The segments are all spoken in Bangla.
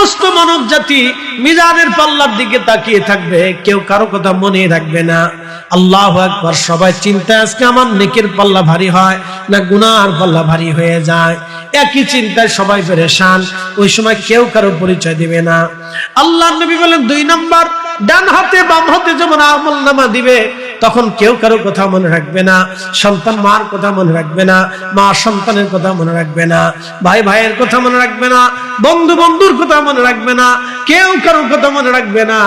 সমস্ত মানব জাতি মিজানের পাল্লার দিকে তাকিয়ে থাকবে, কেউ কারো কথা মনে রাখবে না। আল্লাহু আকবার। সবাই চিন্তা আজকে আমার নেকির পাল্লা ভারী হয় না গুনার পাল্লা ভারী হয়ে যায়, একই চিন্তায় সবাই পেরেশান। ওই সময় কেউ কারো পরিচয় দিবে না। আল্লাহর নবী বলেন 2 নাম্বার, ডান হাতে বাম হাতে যখন আমলনামা দিবে তখন কেউ কারো কথা মনে রাখবে না। সন্তান মার কথা মনে রাখবে না, মা সন্তানের কথা মনে রাখবে না, ভাই ভাইয়ের কথা মনে রাখবে না, বন্ধু বন্ধুর কথা মনে রাখবে না, কেউ কারো কথা মনে রাখবে না।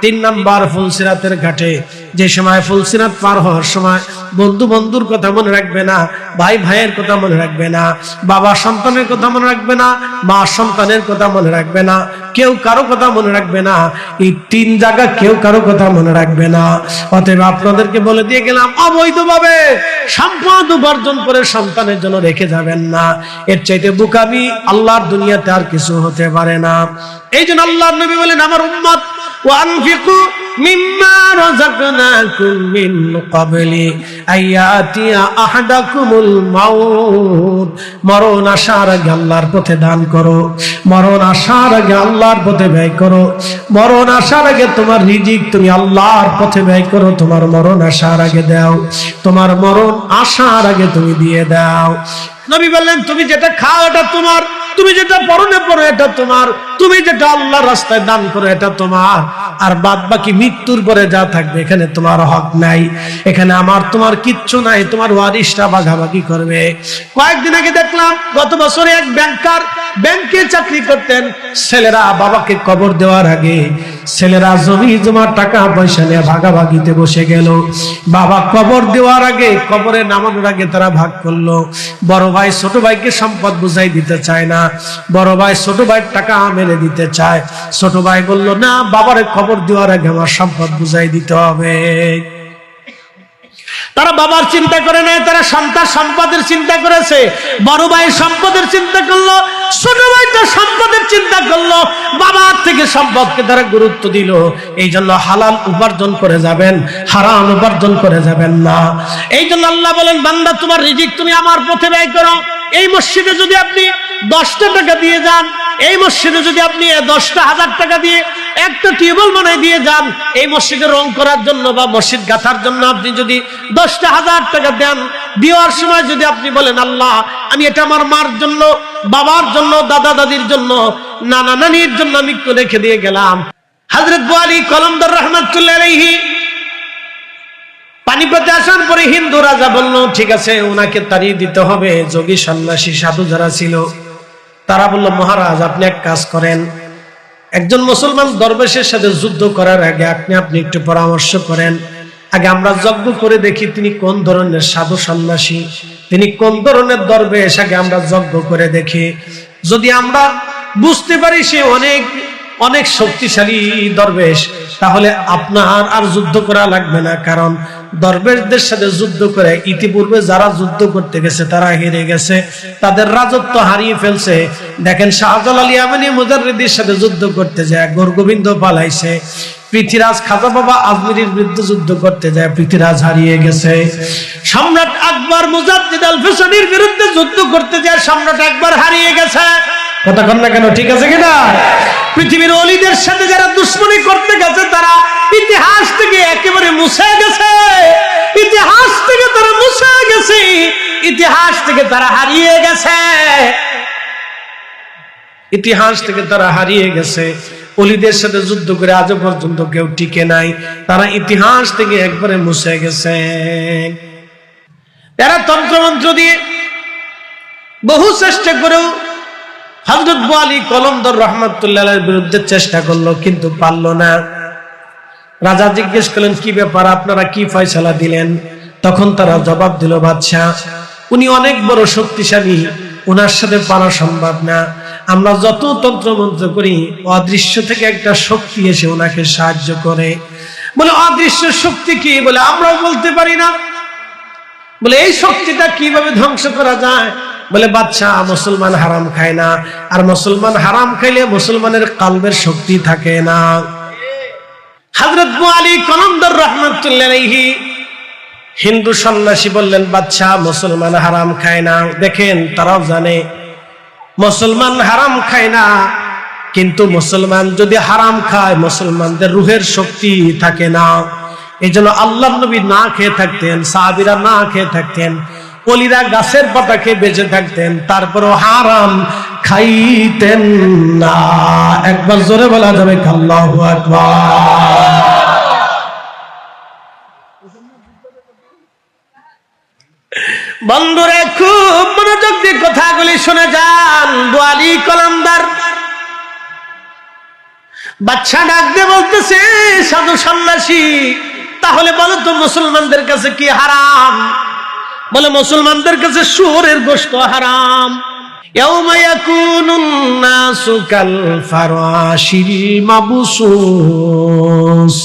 3 নাম্বার, ফুলসিরাতের ঘাটে যে সময় ফুলসিরাত পার হওয়ার সময় বন্ধু বন্ধুর কথা মনে রাখবে না, ভাই ভাইয়ের কথা মনে রাখবে না, বাবা সন্তানের কথা মনে রাখবে না, মা সন্তানের কথা মনে রাখবে না, কেউ কারো কথা মনে রাখবে না। এই 3 জায়গা কেউ কারো কথা মনে রাখবে না। অতএব আপনাদেরকে বলে দিয়ে গেলাম, অবৈধভাবে সম্পদ উপার্জন করে সন্তানের জন্য রেখে যাবেন না। এর চাইতে বোকামি আল্লাহর দুনিয়াতে আর কিছু হতে পারে না। এই জন্য আল্লাহর নবী বলেন, আমার উম্মত ওয়ানফিকু মিম্মা রাযাকনাকুম মিন ক্বাবলি আইয়াতিয়া আহাদাকুমুল মাউত। মরণ আসার আগে আল্লাহর পথে দান করো, মরণ আসার আগে আল্লাহর পথে ব্যয় করো, মরণ আসার আগে তোমার রিজিক তুমি আল্লাহর পথে ব্যয় করো, তোমার মরণ আসার আগে দাও, তোমার মরণ আসার আগে তুমি দিয়ে দাও। নবী বললেন, তুমি যেটা খাও এটা তোমার, তুমি যেটা পরনে পরো এটা তোমার, তুমি যেটা আল্লাহর রাস্তায় দান করো এটা তোমার, আর বাদ বাকি মৃত্যুর পরে যা থাকবে এখানে তোমার হক নাই, এখানে আমার তোমার কিচ্ছু নাই, তোমার ওয়ারিশরা ভাগাভাগি করবে। কয়েকদিন আগে দেখলাম, গত বছরে এক ব্যাংকার ব্যাংকে চাকরি করতেন, ছেলেরা বাবাকে কবর দেওয়ার আগে ছেলেরা জমি জমা টাকা পয়সা নিয়ে ভাগাভাগিতে বসে গেল। বাবা কবর দেওয়ার আগে, কবরে নামানোর আগে তারা ভাগ করলো। বড় ভাই ছোট ভাইকে সম্পদ বুঝাই দিতে চায় না, বড় ভাই ছোট ভাইয়ের টাকা মেরে দিতে চায়। ছোট ভাই বলল, না, বাবারে কবর দেওয়ার আগে আমার সম্পদ বুঝাই দিতে হবে। তারা বাবার চিন্তা করে নাই, তারা সন্তান সম্পদের চিন্তা করেছে। বড় ভাই সম্পদের চিন্তা করলো, ছোট ভাইটা সম্পদের চিন্তা করলো, বাবার থেকে সম্পদকে তারা গুরুত্ব দিল। এই জন্য হালাল উপার্জন করে যাবেন, হারাম উপার্জন করে যাবেন না। এই জন্য আল্লাহ বলেন, বান্দা তোমার রিজিক তুমি আমার পথে ব্যয় করো। এই মসজিদে যদি আপনি 10টা টাকা দিয়ে যান, এই মসজিদে যদি আপনি 10টা 1000 টাকা দিয়ে একটা টিউবওয়েল বানাই দিয়ে যান, এই মসজিদে রং করার জন্য বা মসজিদ গাঁথার জন্য আপনি যদি 10টা 1000 টাকা দেন, দেওয়ার সময় যদি আপনি বলেন, আল্লাহ আমি এটা আমার মার জন্য, বাবার জন্য, দাদা দাদির জন্য, নানা নানির জন্য আমি একটু রেখে দিয়ে গেলাম। হযরত বুয়ালি কলমদার রাহমাতুল্লাহ আলাইহি পানিপথে আসার পরে হিন্দু রাজা বলল, ঠিক আছে, ওনাকে তাড়িয়ে দিতে হবে। যোগী সন্ন্যাসী সাধু যারা ছিল তারা বলল, মহারাজ আপনি এক কাজ করেন, একজন মুসলমান দরবেশের সাথে যুদ্ধ করার আগে আপনি একটু পরামর্শ করেন, আগে আমরা যজ্ঞ করে দেখি তিনি কোন ধরনের সাধু সন্ন্যাসী, তিনি কোন ধরনের দরবেশ, আগে আমরা যজ্ঞ করে দেখি। যদি আমরা বুঝতে পারি সে অনেক অনেক শক্তিশালী দরবেশ, তাহলে আপনার আর যুদ্ধ করা লাগবে না। কারণ দরবেশদের সাথে যুদ্ধ করে ইতিপূর্বে যারা যুদ্ধ করতে গেছে তারা হেরে গেছে, তাদের রাজত্ব হারিয়ে ফেলছে। দেখেন শাহজালাল ইয়ামানি মুজাররিদের সাথে যুদ্ধ করতে যায় গোরগোবিন্দ পালাইছে, পৃথ্বীরাজ খাজা বাবা আজমিরের বিরুদ্ধে যুদ্ধ করতে যায় পৃথ্বীরাজ হারিয়ে গেছে, সম্রাট আকবর মুজাদ্দিদ আল ফিসানির বিরুদ্ধে যুদ্ধ করতে যায় সম্রাট আকবর হারিয়ে গেছে। কথা কন না কেন? ঠিক আছে কিনা? পৃথিবীর ওলিদের সাথে যারা দুশ্মনী করতে গেছে তারা ইতিহাস থেকে একেবারে মুছে গেছে, ইতিহাস থেকে তারা মুছে গেছে, ইতিহাস থেকে তারা হারিয়ে গেছে, ইতিহাস থেকে তারা হারিয়ে গেছে। ওলিদের সাথে যুদ্ধ করে আজ পর্যন্ত কেউ টিকে নাই, তারা ইতিহাস থেকে একবারে মুছে গেছে। এরা তন্ত্রমন্ত্র দিয়ে বহু চেষ্টা করেও হযরত বুয়ালি কলমদার রাহমাতুল্লাহ আলাইহির বিরুদ্ধে চেষ্টা করলো, কিন্তু পারলো না। রাজা জিজ্ঞেস করলেন, কি ব্যাপার, আপনারা কি ফয়সালা দিলেন? তখন তারা জবাব দিল, বাদশাহ উনি অনেক বড় শক্তিশালী, ওনার সাথে পারা সম্ভব না। আমরা যত তন্ত্রমন্ত্র করি অদৃশ্য থেকে একটা শক্তি এসে ওনাকে সাহায্য করে। বলে অদৃশ্য শক্তি কি? বলে আমরাও বলতে পারি না। বলে এই শক্তিটা কিভাবে ধ্বংস করা যায়? বলে বাদশাহ মুসলমান হারাম খায় না, আর মুসলমান হারাম খাইলে মুসলমানের কলবের শক্তি থাকে না। হযরত বুয়ালি কলমদার রাহমাতুল্লাহ আলাইহি হিন্দু সন্ন্যাসী বললেন, বাদশাহ মুসলমান হারাম খায় না। দেখেন তারাও জানে মুসলমান হারাম খায় না, কিন্তু মুসলমান যদি হারাম খায় মুসলমানদের রুহের শক্তি থাকে না। এই জন্য আল্লাহর নবী না খেয়ে থাকতেন, সাহাবীরা না খেয়ে থাকতেন, ওলিরা গাছের পাতা খেয়ে বেঁচে থাকতেন, তারপরও হারাম খাইতেন না। একবার জোরে বলা যাবে আল্লাহু আকবার। বন্ধুরা খুব মনোযোগ দিয়ে কথাগুলি শুনে যান। বোয়ালি কলমদার বাচ্চা ডাক দিয়ে বলতেছে, সাধু সন্ন্যাসী তাহলে বলো তো মুসলমানদের কাছে কি হারাম? বলে মুসলমানদের কাছে শুয়োরের গোশত হারাম। ইয়াউমা ইয়াকুনুন নাসু কাল ফারাশিল মাবসুস,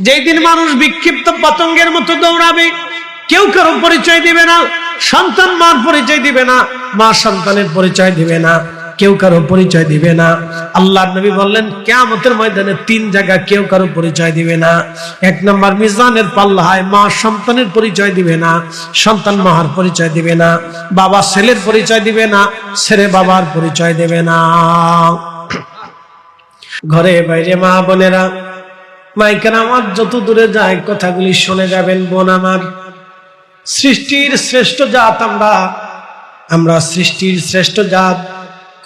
যেদিন মানুষ বিক্ষিপ্ত পতঙ্গের মতো দৌড়াবে, কেউ কারো পরিচয় দিবে না, সন্তান মার পরিচয় দিবে না, মা সন্তানের পরিচয় দিবে না, কেউ কারো পরিচয় দিবে না। আল্লাহর নবী বললেন কিয়ামতের ময়দানে তিন জায়গা কেউ কারো পরিচয় দিবে না। এক নম্বর মিজানের পাল্লায় মা সন্তানের পরিচয় দিবে না, সন্তান মার পরিচয় দিবে না, বাবা ছেলের পরিচয় দিবে না, ছেলে বাবার পরিচয় দেবে না। ঘরে বাইরে মা বোনেরা, মাইকের আমার যত দূরে যায় কথাগুলি শুনে যাবেন। বোন আমার, সৃষ্টির শ্রেষ্ঠ জাত আমরা সৃষ্টির শ্রেষ্ঠ জাত।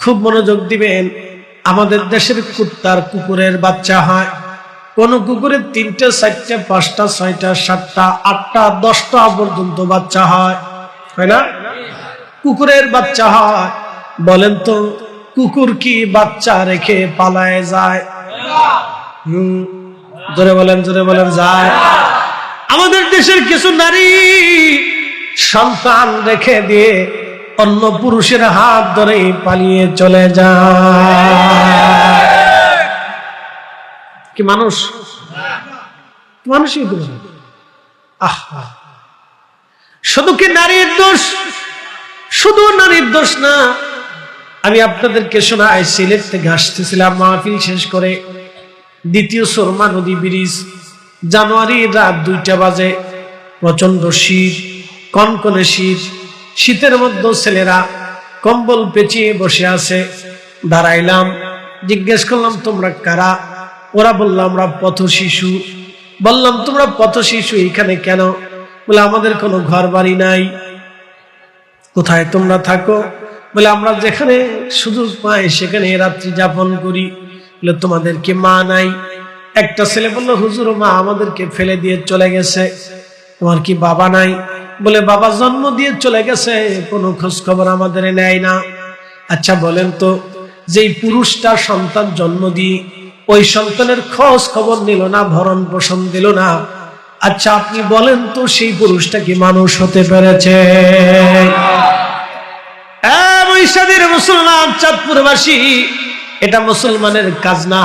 খুব মনোযোগ দিবেন। আমাদের দেশের কুত্তার কুকুরের বাচ্চা হয়, কোন কুকুরের 3টে 4টে 5টা 6টা 7টা 8টা 10টা পর্যন্ত বাচ্চা হয়, হয় না? কুকুরের বাচ্চা হয়। বলেন তো কুকুর কি বাচ্চা রেখে পালায় যায়? জোরে বলেন, জোরে বলেন, যায়। আমাদের দেশের কিছু নারী সন্তান রেখে দিয়ে অন্য পুরুষের হাত ধরে পালিয়ে চলে যায়। কি মানুষ? মানুষই তো। আহা, শুধু কি নারীর দোষ? শুধু নারীর দোষ না। আমি আপনাদেরকে শোনাই, সিলেট থেকে আসতেছিলাম মাহফিল শেষ করে, দ্বিতীয় সুরমা নদী ব্রিজ, জানুয়ারি রাত 2টা বাজে, প্রচন্ড শীত, কনকনে শীত। শীতের মধ্যে ছেলেরা কম্বল পেঁচিয়ে বসে আছে। দাঁড়াইলাম, জিজ্ঞেস করলাম তোমরা কারা? ওরা বলল আমরা পথ শিশু। বললাম তোমরা পথ শিশু এখানে কেন? বলে আমাদের কোনো ঘর বাড়ি নাই। কোথায় তোমরা থাকো? বলে আমরা যেখানে সুযোগ পাই সেখানে রাত্রি যাপন করি। বলে তোমাদের কি মা নাই? একটা ছেলে বলল হুজুর মা আমাদেরকে ফেলে দিয়ে চলে গেছে। তোমার কি বাবা নাই? বলে বাবা জন্ম দিয়ে চলে গেছে, কোনো খোঁজ খবর আমাদের নেয় না। আচ্ছা বলেন তো, যেই পুরুষটা সন্তান জন্ম দিয়ে ওই সন্তানের খোঁজ খবর নিল না, ভরণ পোষণ দিল না, আচ্ছা আপনি বলেন তো সেই পুরুষটা কি মানুষ হতে পেরেছে? মুসলমান চাঁদপুরবাসী, এটা মুসলমানের কাজ না,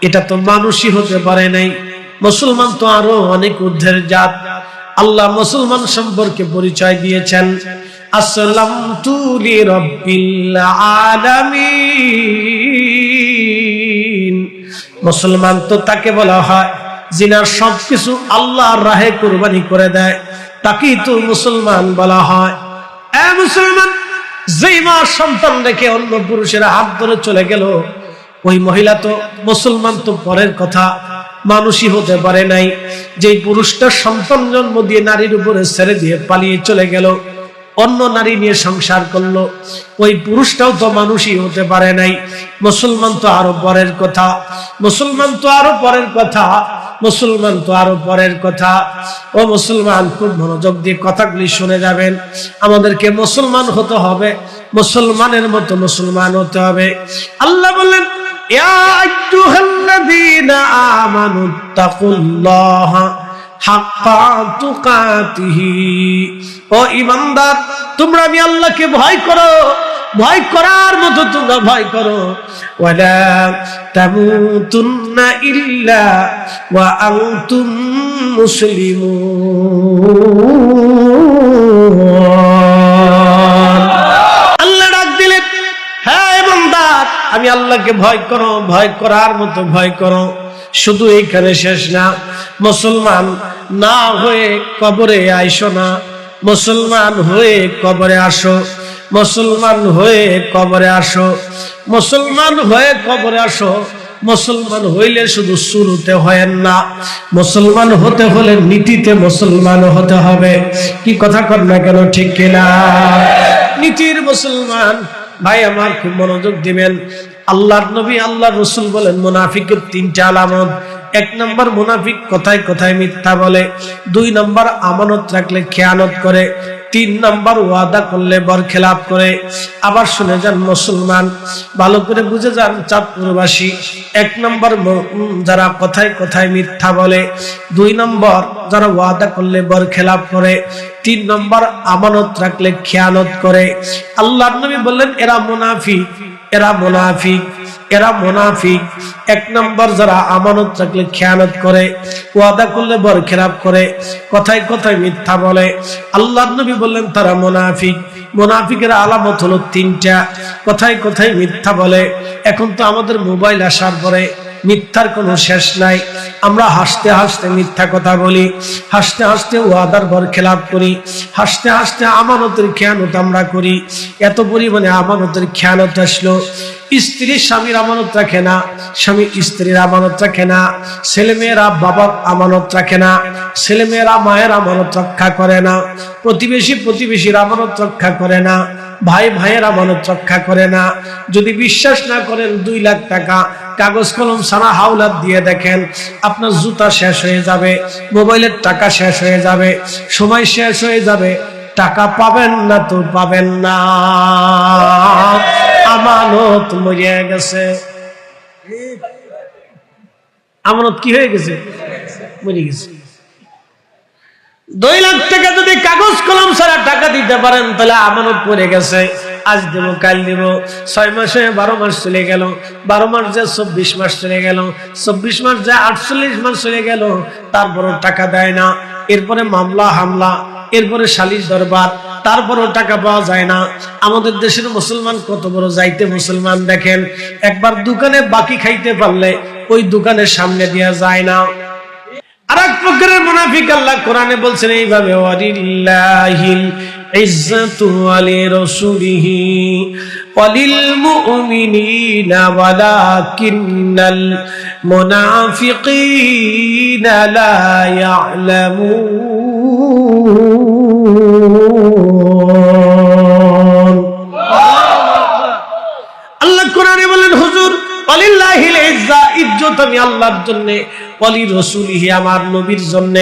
এটা তো মানুষই হতে পারে নাই। মুসলমান তো আরো অনেক ঊর্ধ্বের জাত। আল্লাহ মুসলমান সম্পর্কে পরিচয় দিয়েছেন, আসলামতু লিরাব্বিল আলামিন। মুসলমান তো তাকে বলা হয় যিনি সবকিছু আল্লাহর রাহে কুরবানি করে দেয়, তাকেই তো মুসলমান বলা হয়। মুসলমান যেই মা সন্তান রেখে অন্য পুরুষের হাত ধরে চলে গেল, ওই মহিলা তো মুসলমান তো পরের কথা, মানুষই হতে পারে নাই। যে পুরুষটা সন্তান জন্ম দিয়ে নারীর উপরে ছেড়ে দিয়ে পালিয়ে চলে গেল, অন্য নারী নিয়ে সংসার করলো, ওই পুরুষটাও তো মানুষই হতে পারে নাই। মুসলমান তো আরো পরের কথা, মুসলমান তো আরো পরের কথা, মুসলমান তো আরো পরের কথা। ও মুসলমান, খুব মনোযোগ দিয়ে কথাগুলি শুনে যাবেন। আমাদেরকে মুসলমান হতে হবে, মুসলমানের মতো মুসলমান হতে হবে। আল্লাহ বললেন ইয়া আইয়ুহাল্লাযীনা আমানুত্তাকুল্লাহা হাক্কা তুকাতিহি। ও ঈমানদার, তোমরা আমি আল্লাহকে ভয় করো, ভয় করার মতো তোমরা ভয় করো। ওয়ালা তামুতুন্না ইল্লা ওয়া আনতুম মুসলিমুন। আল্লাহ ডাক দিলেন, হ্যাঁ ঈমানদার, আমি আল্লাহকে ভয় করো, ভয় করার মতো ভয় করো। শুধু এইখানে শেষ না, মুসলমান না হয়ে কবরে আইসো না, মুসলমান হয়ে কবরে আসো। মুসলমান হয়ে কবরে আসো, মুসলমান হয়ে কবরে আসো। মুসলমান হইলে শুধু শুরুতে হয়েন না, মুসলমান হতে হলে নীতিতে মুসলমান হতে হবে। কি কথা কর না কেন, ঠিক কিনা? নীতির মুসলমান। ভাই আমার খুব মনোযোগ দিবেন। আল্লাহর নবী আল্লাহর রাসূল বলেন মুনাফিকের তিনটা আলামত। এক নম্বর, মুনাফিক কথায় কথায় মিথ্যা বলে। দুই নম্বর, আমানত রাখলে খেয়ানত করে। তিন নম্বর, ওয়াদা করলে বরখেলাপ করে। আবার শুনে যান মুসলমান, ভালো করে বুঝে যান চাঁদপুরবাসী। এক নম্বর যারা কথায় কথায় মিথ্যা বলে, দুই নম্বর যারা ওয়াদা করলে বরখেলাপ করে, তিন নম্বর আমানত রাখলে খেয়ানত করে। আল্লাহর নবী বললেন এরা মুনাফিক, এরা মুনাফিক, এরা মুনাফিক। এক নম্বর যারা আমানত রাখলে খেয়ানত করে, ওয়াদা করলে বরখেলাপ করে, কথায় কথায় মিথ্যা বলে। আল্লাহর নবী বললেন তারা মুনাফিক। মুনাফিকের আলামত হলো তিনটা। কথায় কথায় মিথ্যা বলে। এখন তো আমাদের মোবাইল আসার পরে মিথ্যার কোনো শেষ নাই। আমরা হাসতে হাসতে মিথ্যা কথা বলি, হাসতে হাসতে ওয়াদার বরখেলাপ করি, হাসতে হাসতে আমানতের খেয়ানত আমরা করি। এত পরিমাণে আমানতের খেয়ানত আসলো। স্ত্রী স্বামীর আমানত রাখে না, স্বামী স্ত্রীর আমানত রাখে না, ছেলেমেয়েরা বাবার আমানত রাখে না, ছেলেমেয়েরা মায়ের আমানত রক্ষা করে না, প্রতিবেশী প্রতিবেশীর আমানত রক্ষা করে না, ভাই ভাইয়ের আমানত রক্ষা করে না। যদি বিশ্বাস না করেন 2 লাখ টাকা কাগজ কলম সারা হাওলাত দিয়ে দেখেন, আপনার জুতা শেষ হয়ে যাবে, মোবাইলের টাকা শেষ হয়ে যাবে, সময় শেষ হয়ে যাবে, টাকা পাবেন না তো পাবেন না। আমানত মরে গেছে। আমানত কি হয়ে গেছে? মরে গেছে। 2 লাখ টাকা যদি কাগজ কলম ছাড়া টাকা দিতে পারেন তাহলে আমানত পড়ে গেছে। আজ দেব কাল দেব, 6 মাসে 12 মাস চলে গেল, 12 মাস যে 24 মাস চলে গেল, 24 মাস যে 48 মাস চলে গেল, তারপরও টাকা দেয় না। এরপরে মামলা হামলা, এরপরে সালিশ দরবার, তারপরও টাকা পাওয়া যায় না। আমাদের দেশের মুসলমান কত বড় যাইতে মুসলমান দেখেন, একবার দোকানে বাকি খাইতে পারলে ওই দোকানের সামনে দেয়া যায় না। আরেক প্রকারের মুনাফিক আল্লাহ কোরআনে বলছেন এইভাবে, ওয়ালিল্লাহিল ইজ্জাতু ওয়া লিরাসূলিহি ওয়া লিল মুমিনিনা ওয়ালাকিন্নাল মুনাফিকিনা লা ইয়ালামুন। আল্লাহ কোরআনে বলেন, হুজুর ওয়ালিল্লাহিল ইজ্জা, ইজ্জত আমি আল্লাহর জন্য, ওয়ালি রাসূলিহি আমার নবীর জন্য,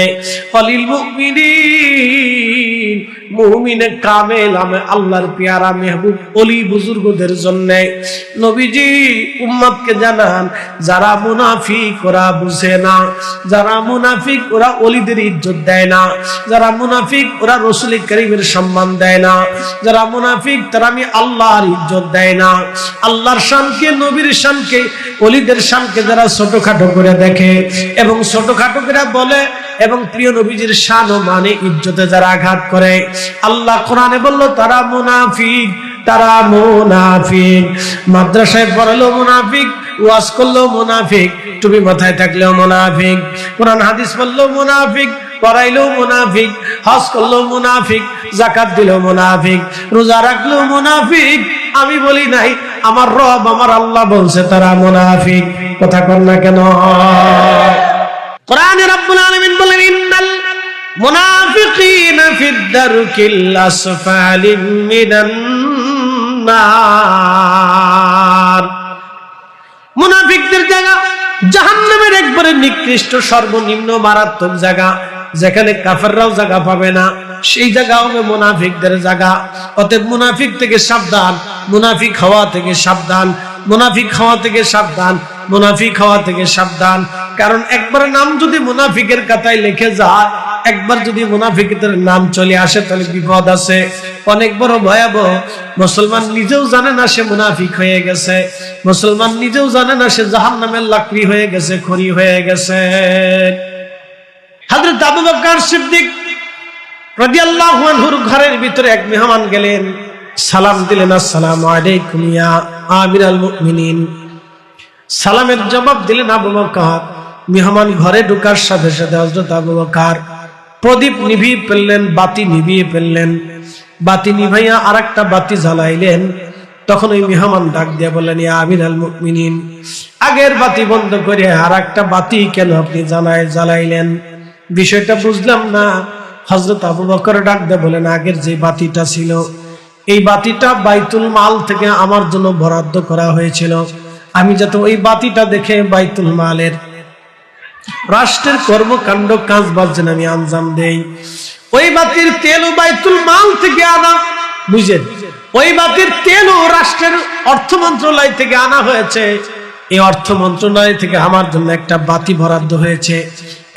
ওয়ালিল মুমিনিন মুমিনে কামেল আমি আল্লাহর পেয়ারা মেহবুব ওলি বুজুর্গদের জন্য। নবীজি উম্মতকে জানান, যারা মুনাফিক ওরা বুঝে না, যারা মুনাফিক ওরা ওলিদের ইজ্জত দেয় না, যারা মুনাফিক ওরা রাসূল কারীমের সম্মান দেয় না, যারা মুনাফিক তারা আমি আল্লাহর ইজ্জত দেয় না। আল্লাহর শানকে, নবীর শানকে, ওলিদের শানকে যারা ছোটখাটো করে দেখে এবং ছোটখাটো করে বলে এবং প্রিয় নবীজির শান ও মানে ইজ্জতে যারা আঘাত করে, আল্লাহ কোরআনে বলল তারা মুনাফিক, তারা মুনাফিক। মাদ্রাসায় পড়ালো মুনাফিক, ওয়াজ করলো মুনাফিক, টুপি মাথায় থাকলেও মুনাফিক, কোরআন হাদিস পড়লো মুনাফিক, পড়াইলো মুনাফিক, হজ করলো মুনাফিক, যাকাত দিলো মুনাফিক, রোজা রাখলো মুনাফিক। আমি বলি নাই, আমার রব আমার আল্লাহ বলছে তারা মুনাফিক। কথা কর না কেন? কোরআনে রব্বুল আলামিন বলেন, ইন্নাল মুনাফিকিনা ফিদ দারকিল আসফালি মিনান নার। মুনাফিকদের জায়গা জাহান্নামের একবারে নিকৃষ্ট সর্বনিম্ন মারাত্মক জায়গা, যেখানে কাফেররাও জায়গা পাবে না, সেই জায়গা হবে মুনাফিকদের জায়গা। অতএব মুনাফিক থেকে সাবধান, মুনাফিক হওয়া থেকে সাবধান, মুনাফিক হওয়া থেকে সাবধান, মুনাফিক হওয়া থেকে সাবধান। কারণ একবার নাম যদি মুনাফিকের খাতায় লিখে যায়, একবার যদি মুনাফিকদের নাম চলে আসে তাহলে বিপদ আছে, অনেক বড় ভয়াবহ। মুসলমান নিজেও জানে না সে মুনাফিক হয়ে গেছে, মুসলমান নিজেও জানে না সে জাহান্নামের লাকড়ি হয়ে গেছে, খড়ি হয়ে গেছে। হযরত আবু বকর সিদ্দিক রাদিয়াল্লাহু আনহুর ঘরের ভিতরে এক মেহমান গেলেন, সালাম দিলেন, আসসালামু আলাইকুম ইয়া আমিরাল মুমিনিন। সালামের জবাব দিলেন আবু বকর। মেহমান ঘরে ঢোকার সাথে সাথে হযরত আবু বকর প্রদীপ নিভিয়ে ফেললেন, বাতি নিভিয়ে ফেললেন। বাতি নিভাইয়া আরেকটা বাতি জ্বালাইলেন। তখন ওই মেহমান ডাক দিয়ে বললেন, ইয়া আমিরাল মুমিনিন, আগের বাতি বন্ধ করে আরেকটা বাতি কেন আপনি জ্বালাইলেন? বিষয়টা বুঝলাম না। হযরত আবু বকর ডাক দিয়ে বলেন, আগের যে বাতিটা ছিল এই বাতিটা বাইতুল মাল থেকে আমার জন্য বরাদ্দ করা হয়েছিল। আমি যাতে ওই বাতিটা দেখে বাইতুল মালের রাষ্ট্রের কর্মকাণ্ড কাজ বাজ যেন আমি আঞ্জাম দেই। ওই বাতির তেলও বাইতুল মাল থেকে আনা, বুঝেন? ওই বাতির তেলও রাষ্ট্রের অর্থ মন্ত্রণালয় থেকে আনা হয়েছে। এই অর্থ মন্ত্রণালয় থেকে আমার জন্য একটা বাতি বরাদ্দ হয়েছে,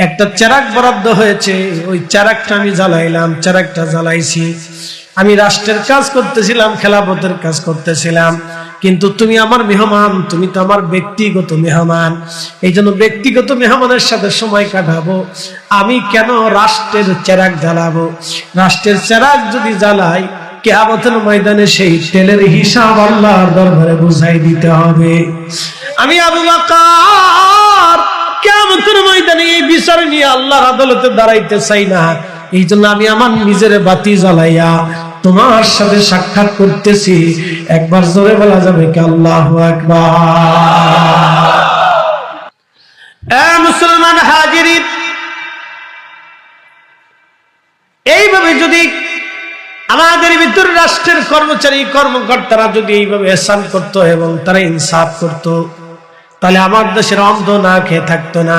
একটা চেরাগ বরাদ্দ হয়েছে। ওই চেরাগটা আমি জ্বালাইলাম, চেরাগটা জ্বালাইছি। আমি রাষ্ট্রের কাজ করতেছিলাম, খেলাফতের কাজ করতেছিলাম, কিন্তু তুমি আমার মেহমান, তুমি তো আমার ব্যক্তিগত মেহমান। এই জন্য ব্যক্তিগত মেহমানের সাথে সময় কাটাবো, আমি কেন রাষ্ট্রের চেরাগ জ্বালাবো? রাষ্ট্রের চেরাগ যদি জ্বালাই, কিয়ামতের ময়দানে সেই তেলের হিসাব আল্লাহর দরবারে বুঝাই দিতে হবে। আমি আবু বকর কিয়ামতের ময়দানে এই বিচার নিয়ে আল্লাহর আদালতে দাঁড়াইতে চাই না। এই জন্য আমি আমার নিজের বাতি জ্বালাইয়া তোমার সাথে সাক্ষাৎ করতেছি। একবার জোরে বলা যাবে কি আল্লাহু আকবার? মুসলমান হাজিরিন, এইভাবে যদি আমাদের ভিতর রাষ্ট্রের কর্মচারী কর্মকর্তারা যদি এইভাবে ihsan করত এবং তারা ইনসাফ করত, তাহলে আমার দেশের অন্ধ না খেয়ে থাকতো না,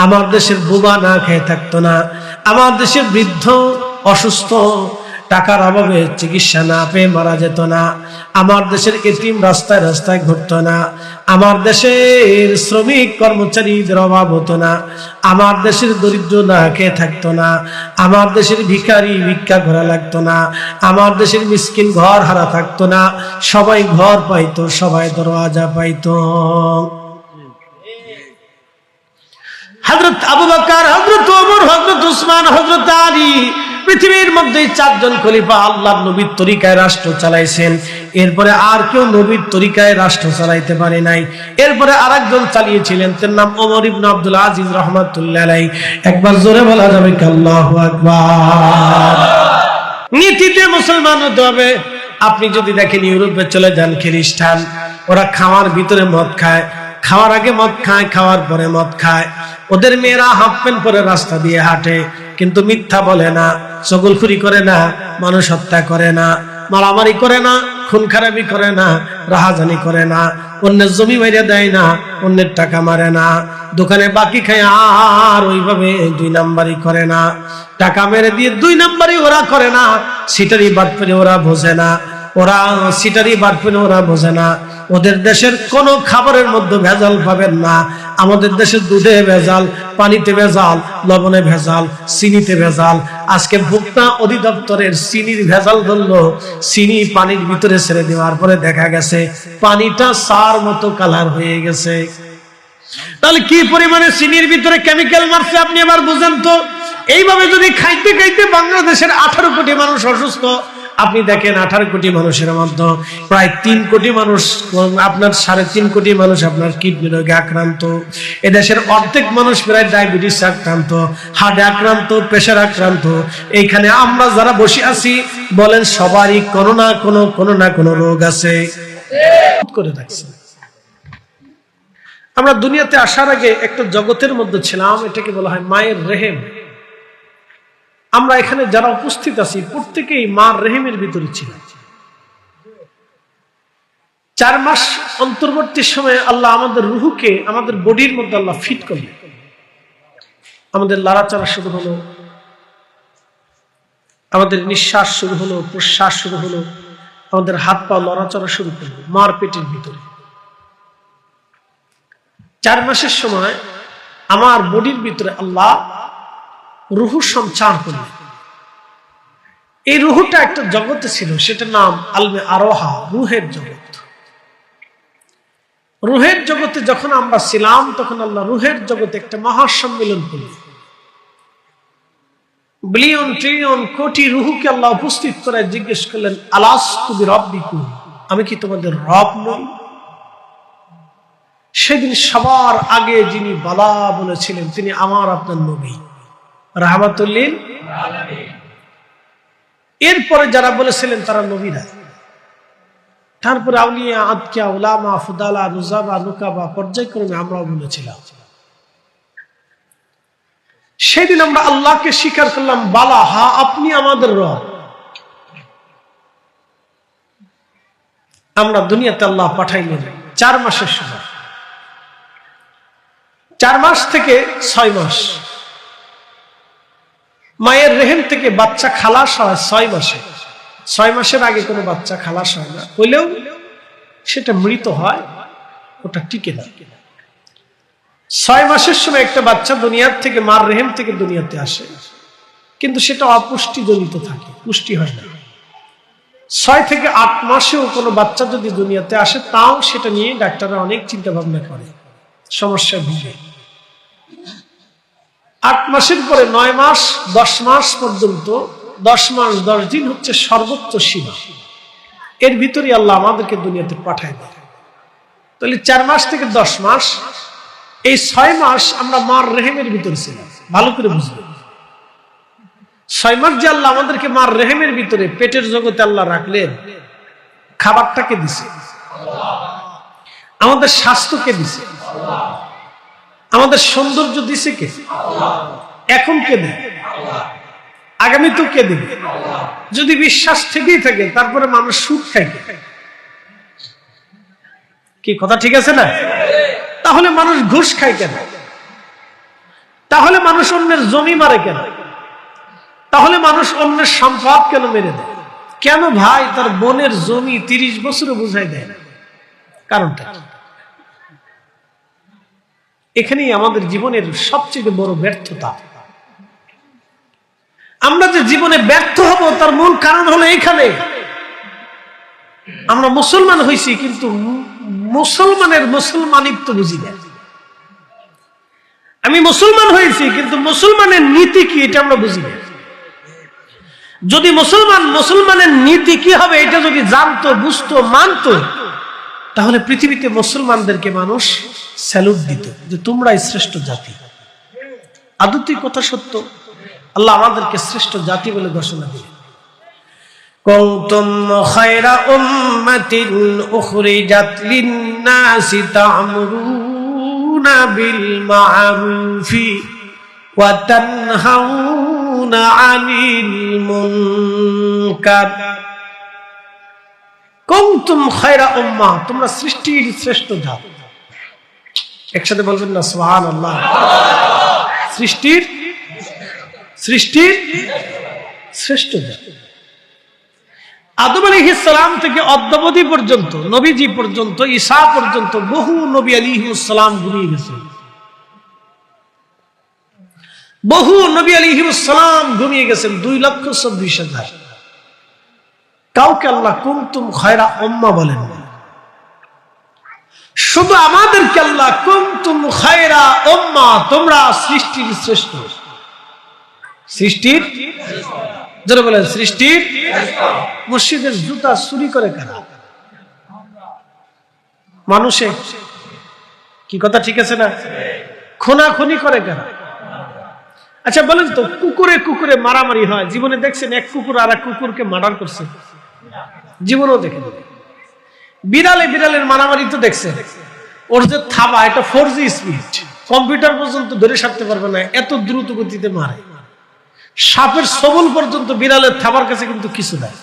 আমার দেশের বুবা না খেয়ে থাকতো না, আমার দেশের বৃদ্ধ অসুস্থ টাকার অভাবে চিকিৎসা না পেয়ে মারা যেত না, আমার দেশের এতিম রাস্তায় রাস্তায় ঘুরতো না, আমার দেশের শ্রমিক কর্মচারীদের অভাব হতো না, আমার দেশের দরিদ্র না খেয়ে থাকতো না, আমার দেশের ভিখারি ভিক্ষা করা লাগতো না, আমার দেশের মিসকিন ঘর হারা থাকতো না, সবাই ঘর পাইতো, সবাই দরওয়াজা পাইতো। হযরত আবু বকর, হযরত ওমর, হযরত উসমান, হযরত আলী, পৃথিবীর মধ্যে 4 জন খলিফা আল্লাহর নবীর তরিকায় রাষ্ট্র চালাইছেন। এরপরে আর কেউ নবীর তরিকায় রাষ্ট্র চালাইতে পারে নাই। এরপরে আরেকজন চালিয়েছিলেন, তার নাম ওমর ইবনে আব্দুল আজিজ রাহমাতুল্লাহ আলাইহি। একবার জোরে বলা যাবে কি আল্লাহু আকবার? নীতিতে মুসলমান হতে হবে। আপনি যদি দেখেন ইউরোপে চলে যান, খ্রিস্টান, ওরা খাওয়ার ভিতরে মদ খায়, খাওয়ার আগে মদ খায়, খাওয়ার পরে মদ খায়। ওদের মেয়েরা হাফ প্যান্ট পরে রাস্তা দিয়ে হাঁটে, কিন্তু মিথ্যা বলে না, চগলখুরি করে না, মানুষ হত্যা করে না, মারামারি করে না, খুন খারাপি করে না, রাহাজানি করে না, অন্যের জমি মেরে দেয় না, অন্যের টাকা মারে না, দোকানে বাকি খায় আর ওইভাবে 2 নাম্বারি করে না, টাকা মেরে দিয়ে 2 নাম্বারি ওরা করে না, সিটারি বাটপারি ওরা বোঝে না, ওরা সিটারি বাটপারি ওরা বোঝে না। ওদের দেশের কোন খাবারের মধ্যে ভেজাল পাবেন না। আমাদের দেশের দুধে ভেজাল, পানিতে ভেজাল, লবণে ভেজাল, চিনিতে ভেজাল। আজকে ভোক্তা অধিদপ্তরের চিনির ভেজাল ধরলো, চিনি পানির ভিতরে ছেড়ে দেওয়ার পরে দেখা গেছে পানিটা সার মতো কালার হয়ে গেছে। তাহলে কি পরিমাণে চিনির ভিতরে কেমিক্যাল মারছে আপনি এবার বুঝেন তো। এইভাবে যদি খাইতে খাইতে বাংলাদেশের 18 কোটি মানুষ অসুস্থ, আপনি দেখেন 18 কোটি মানুষের মধ্যে প্রায় 3 কোটি মানুষ, আপনার 3.5 কোটি মানুষ আপনার কিডনি রোগে আক্রান্ত। এদেশের অর্ধেক মানুষ প্রায় ডায়াবেটিস আক্রান্ত, হার্টে আক্রান্ত, প্রেসার আক্রান্ত। এইখানে আমরা যারা বসে আছি, বলেন সবারই কোনো না কোনো রোগ আছে করে রাখছে। আমরা দুনিয়াতে আসার আগে একটা জগতের মধ্যে ছিলাম, এটাকে বলা হয় মায়ের রেহেম। আমরা এখানে যারা উপস্থিত আছি প্রত্যেকেই মার রেহেমের ভিতরে ছিলাম। 4 মাস অন্তর্বর্তী সময়ে আল্লাহ আমাদের রুহকে আমাদের বডির মধ্যে আল্লাহ ফিট করলেন। আমাদের লড়াচড়া শুরু হলো, আমাদের নিঃশ্বাস শুরু হলো, প্রশ্বাস শুরু হলো, আমাদের হাত পা লড়াচড়া শুরু করলো মার পেটের ভিতরে। 4 মাসের সময় আমার বডির ভিতরে আল্লাহ রুহ সঞ্চার করলেন। এই রুহটা একটা জগতে ছিল, সেটার নাম আলমে আরোহা, রুহের জগৎ। রুহের জগতে যখন আমরা ছিলাম, তখন আল্লাহ রুহের জগতে একটা মহাসম্মেলন করলেন। বিলিয়ন ট্রিলিয়ন কোটি রুহকে আল্লাহ উপস্থিত করে জিজ্ঞেস করলেন, আলাস্তু বিরাব্বিকুম, আমি কি তোমাদের রব নই? সেদিন সবার আগে যিনি বলা বলেছিলেন, তিনি আমার আপনার নবী রাহমাতুল লিল আলামিন। এরপরে যারা বলেছিলেন তারা নবীরা, তারপরে আউলিয়া, আতকিয়া, উলামা, ফুদালা, নুজাবা, নুকাবা পর্যায়ক্রমে আমরাও বলেছিলাম। সেদিন আমরা আল্লাহকে স্বীকার করলাম, বালা, হা, আপনি আমাদের রব। আমরা দুনিয়াতে আল্লাহ পাঠাইলেন 4 মাসের সময়, 4 মাস থেকে 6 মাস। মায়ের রেহেম থেকে বাচ্চা খালাস হয় 6 মাসে। 6 মাসের আগে কোনো বাচ্চা খালাস হয় না, হইলেও সেটা মৃত হয়, ওটা টিকে না। 6 মাসের সময় একটা বাচ্চা দুনিয়ার থেকে, মার রেহেম থেকে দুনিয়াতে আসে, কিন্তু সেটা অপুষ্টিজনিত থাকে, পুষ্টি হয় না। 6 থেকে 8 মাসেও কোনো বাচ্চা যদি দুনিয়াতে আসে, তাও সেটা নিয়ে ডাক্তাররা অনেক চিন্তা ভাবনা করে, সমস্যা ভুগে। 8 মাসের পরে 9 মাস, 10 মাস পর্যন্ত, 10 মাস 10 দিন হচ্ছে সর্বোচ্চ সীমা। এর ভিতরে আল্লাহ আমাদেরকে দুনিয়াতে পাঠায় দেয়। তাহলে 4 মাস থেকে 10 মাস, এই 6 মাস আমরা মার রেহেমের ভিতরে ছিলাম। ভালো করে বুঝবেন, 6 মাস যে আল্লাহ আমাদেরকে মার রেহেমের ভিতরে, পেটের জগতে আল্লাহ রাখলেন, খাবারটাকে দিছে, আমাদের স্বাস্থ্যকে দিছে, আমাদের সৌন্দর্য দিছে কে? এখন কে দেয়? আগামী তো কে দেবে? যদি বিশ্বাস থেকেই থাকে, তারপরে মানুষ সুদ খায় কি? কথা ঠিক আছে না? তাহলে মানুষ ঘুষ খায় কেন? তাহলে মানুষ অন্যের জমি মারে কেন? তাহলে মানুষ অন্যের সম্পদ কেন মেরে দেয়? কেন ভাই তার বোনের জমি 30 বছরে বুঝাই দেয় না? কারণটা এখানেই আমাদের জীবনের সবচেয়ে বড় ব্যর্থতা। আমরা যে জীবনে ব্যর্থ হব, তার মূল কারণ হলো এখানে। আমরা মুসলমান হয়েছি, কিন্তু মুসলমানের মুসলমানিত্ব বুঝি না। আমি মুসলমান হয়েছি, কিন্তু মুসলমানের নীতি কি এটা আমরা বুঝি না। যদি মুসলমানের নীতি কি হবে এটা যদি জানতো, বুঝতো, মানতো, তাহলে পৃথিবীতে মুসলমানদেরকে মানুষ স্যালুট দিত যে তোমরাই শ্রেষ্ঠ জাতি। আদতেই কথা সত্য, আল্লাহ আমাদেরকে শ্রেষ্ঠ জাতি বলে ঘোষণা দিলেন। কুনতুম খায়রা উম্মাতিন উখরিজাত লিন-নাসি তা'মুরুনা বিল মা'রুফি ওয়া তানহাউনা 'আনিল মুনকার। কুনতুম খায়রা উম্মাহ, তোমরা সৃষ্টির শ্রেষ্ঠ জাতি। একসাথে বলবেন না সুবহানাল্লাহ? সৃষ্টির শ্রেষ্ঠ জাতি। আদম আলাইহিস সালাম থেকে অদ্যাবধি পর্যন্ত, নবীজি পর্যন্ত, ঈসা পর্যন্ত বহু নবী আলাইহিস সালাম ঘুমিয়ে গেছেন। বহু নবী আলাইহিস সালাম ঘুমিয়ে গেছেন, 2,24,000। কাউকে আল্লাহ কুনতুম খায়রা উম্মাহ বলেন না। শুধু আমাদেরকে আল্লাহ কুনতুম খায়রা উম্মাহ, তোমরা সৃষ্টির শ্রেষ্ঠ। সৃষ্টির, যারা বলেন সৃষ্টির। মসজিদের জুতা চুরি করে কারা? মানুষে। কি কথা ঠিক আছে না? খুনাখুনি করে কারা? আচ্ছা বলেন তো, কুকুরে মারামারি হয়, জীবনে দেখছেন এক কুকুর আর এক কুকুরকে মার্ডার করছে? জীবনেও দেখেন। বিড়ালের মারামারি তো দেখছেন, ওর যে থাবা, এটা 4G স্পিড, কম্পিউটার পর্যন্ত ধরে সারতে পারবে না, এত দ্রুত গতিতে মারে। সাপের সবল পর্যন্ত বিড়ালের থাবার কাছে কিন্তু কিছু নাই।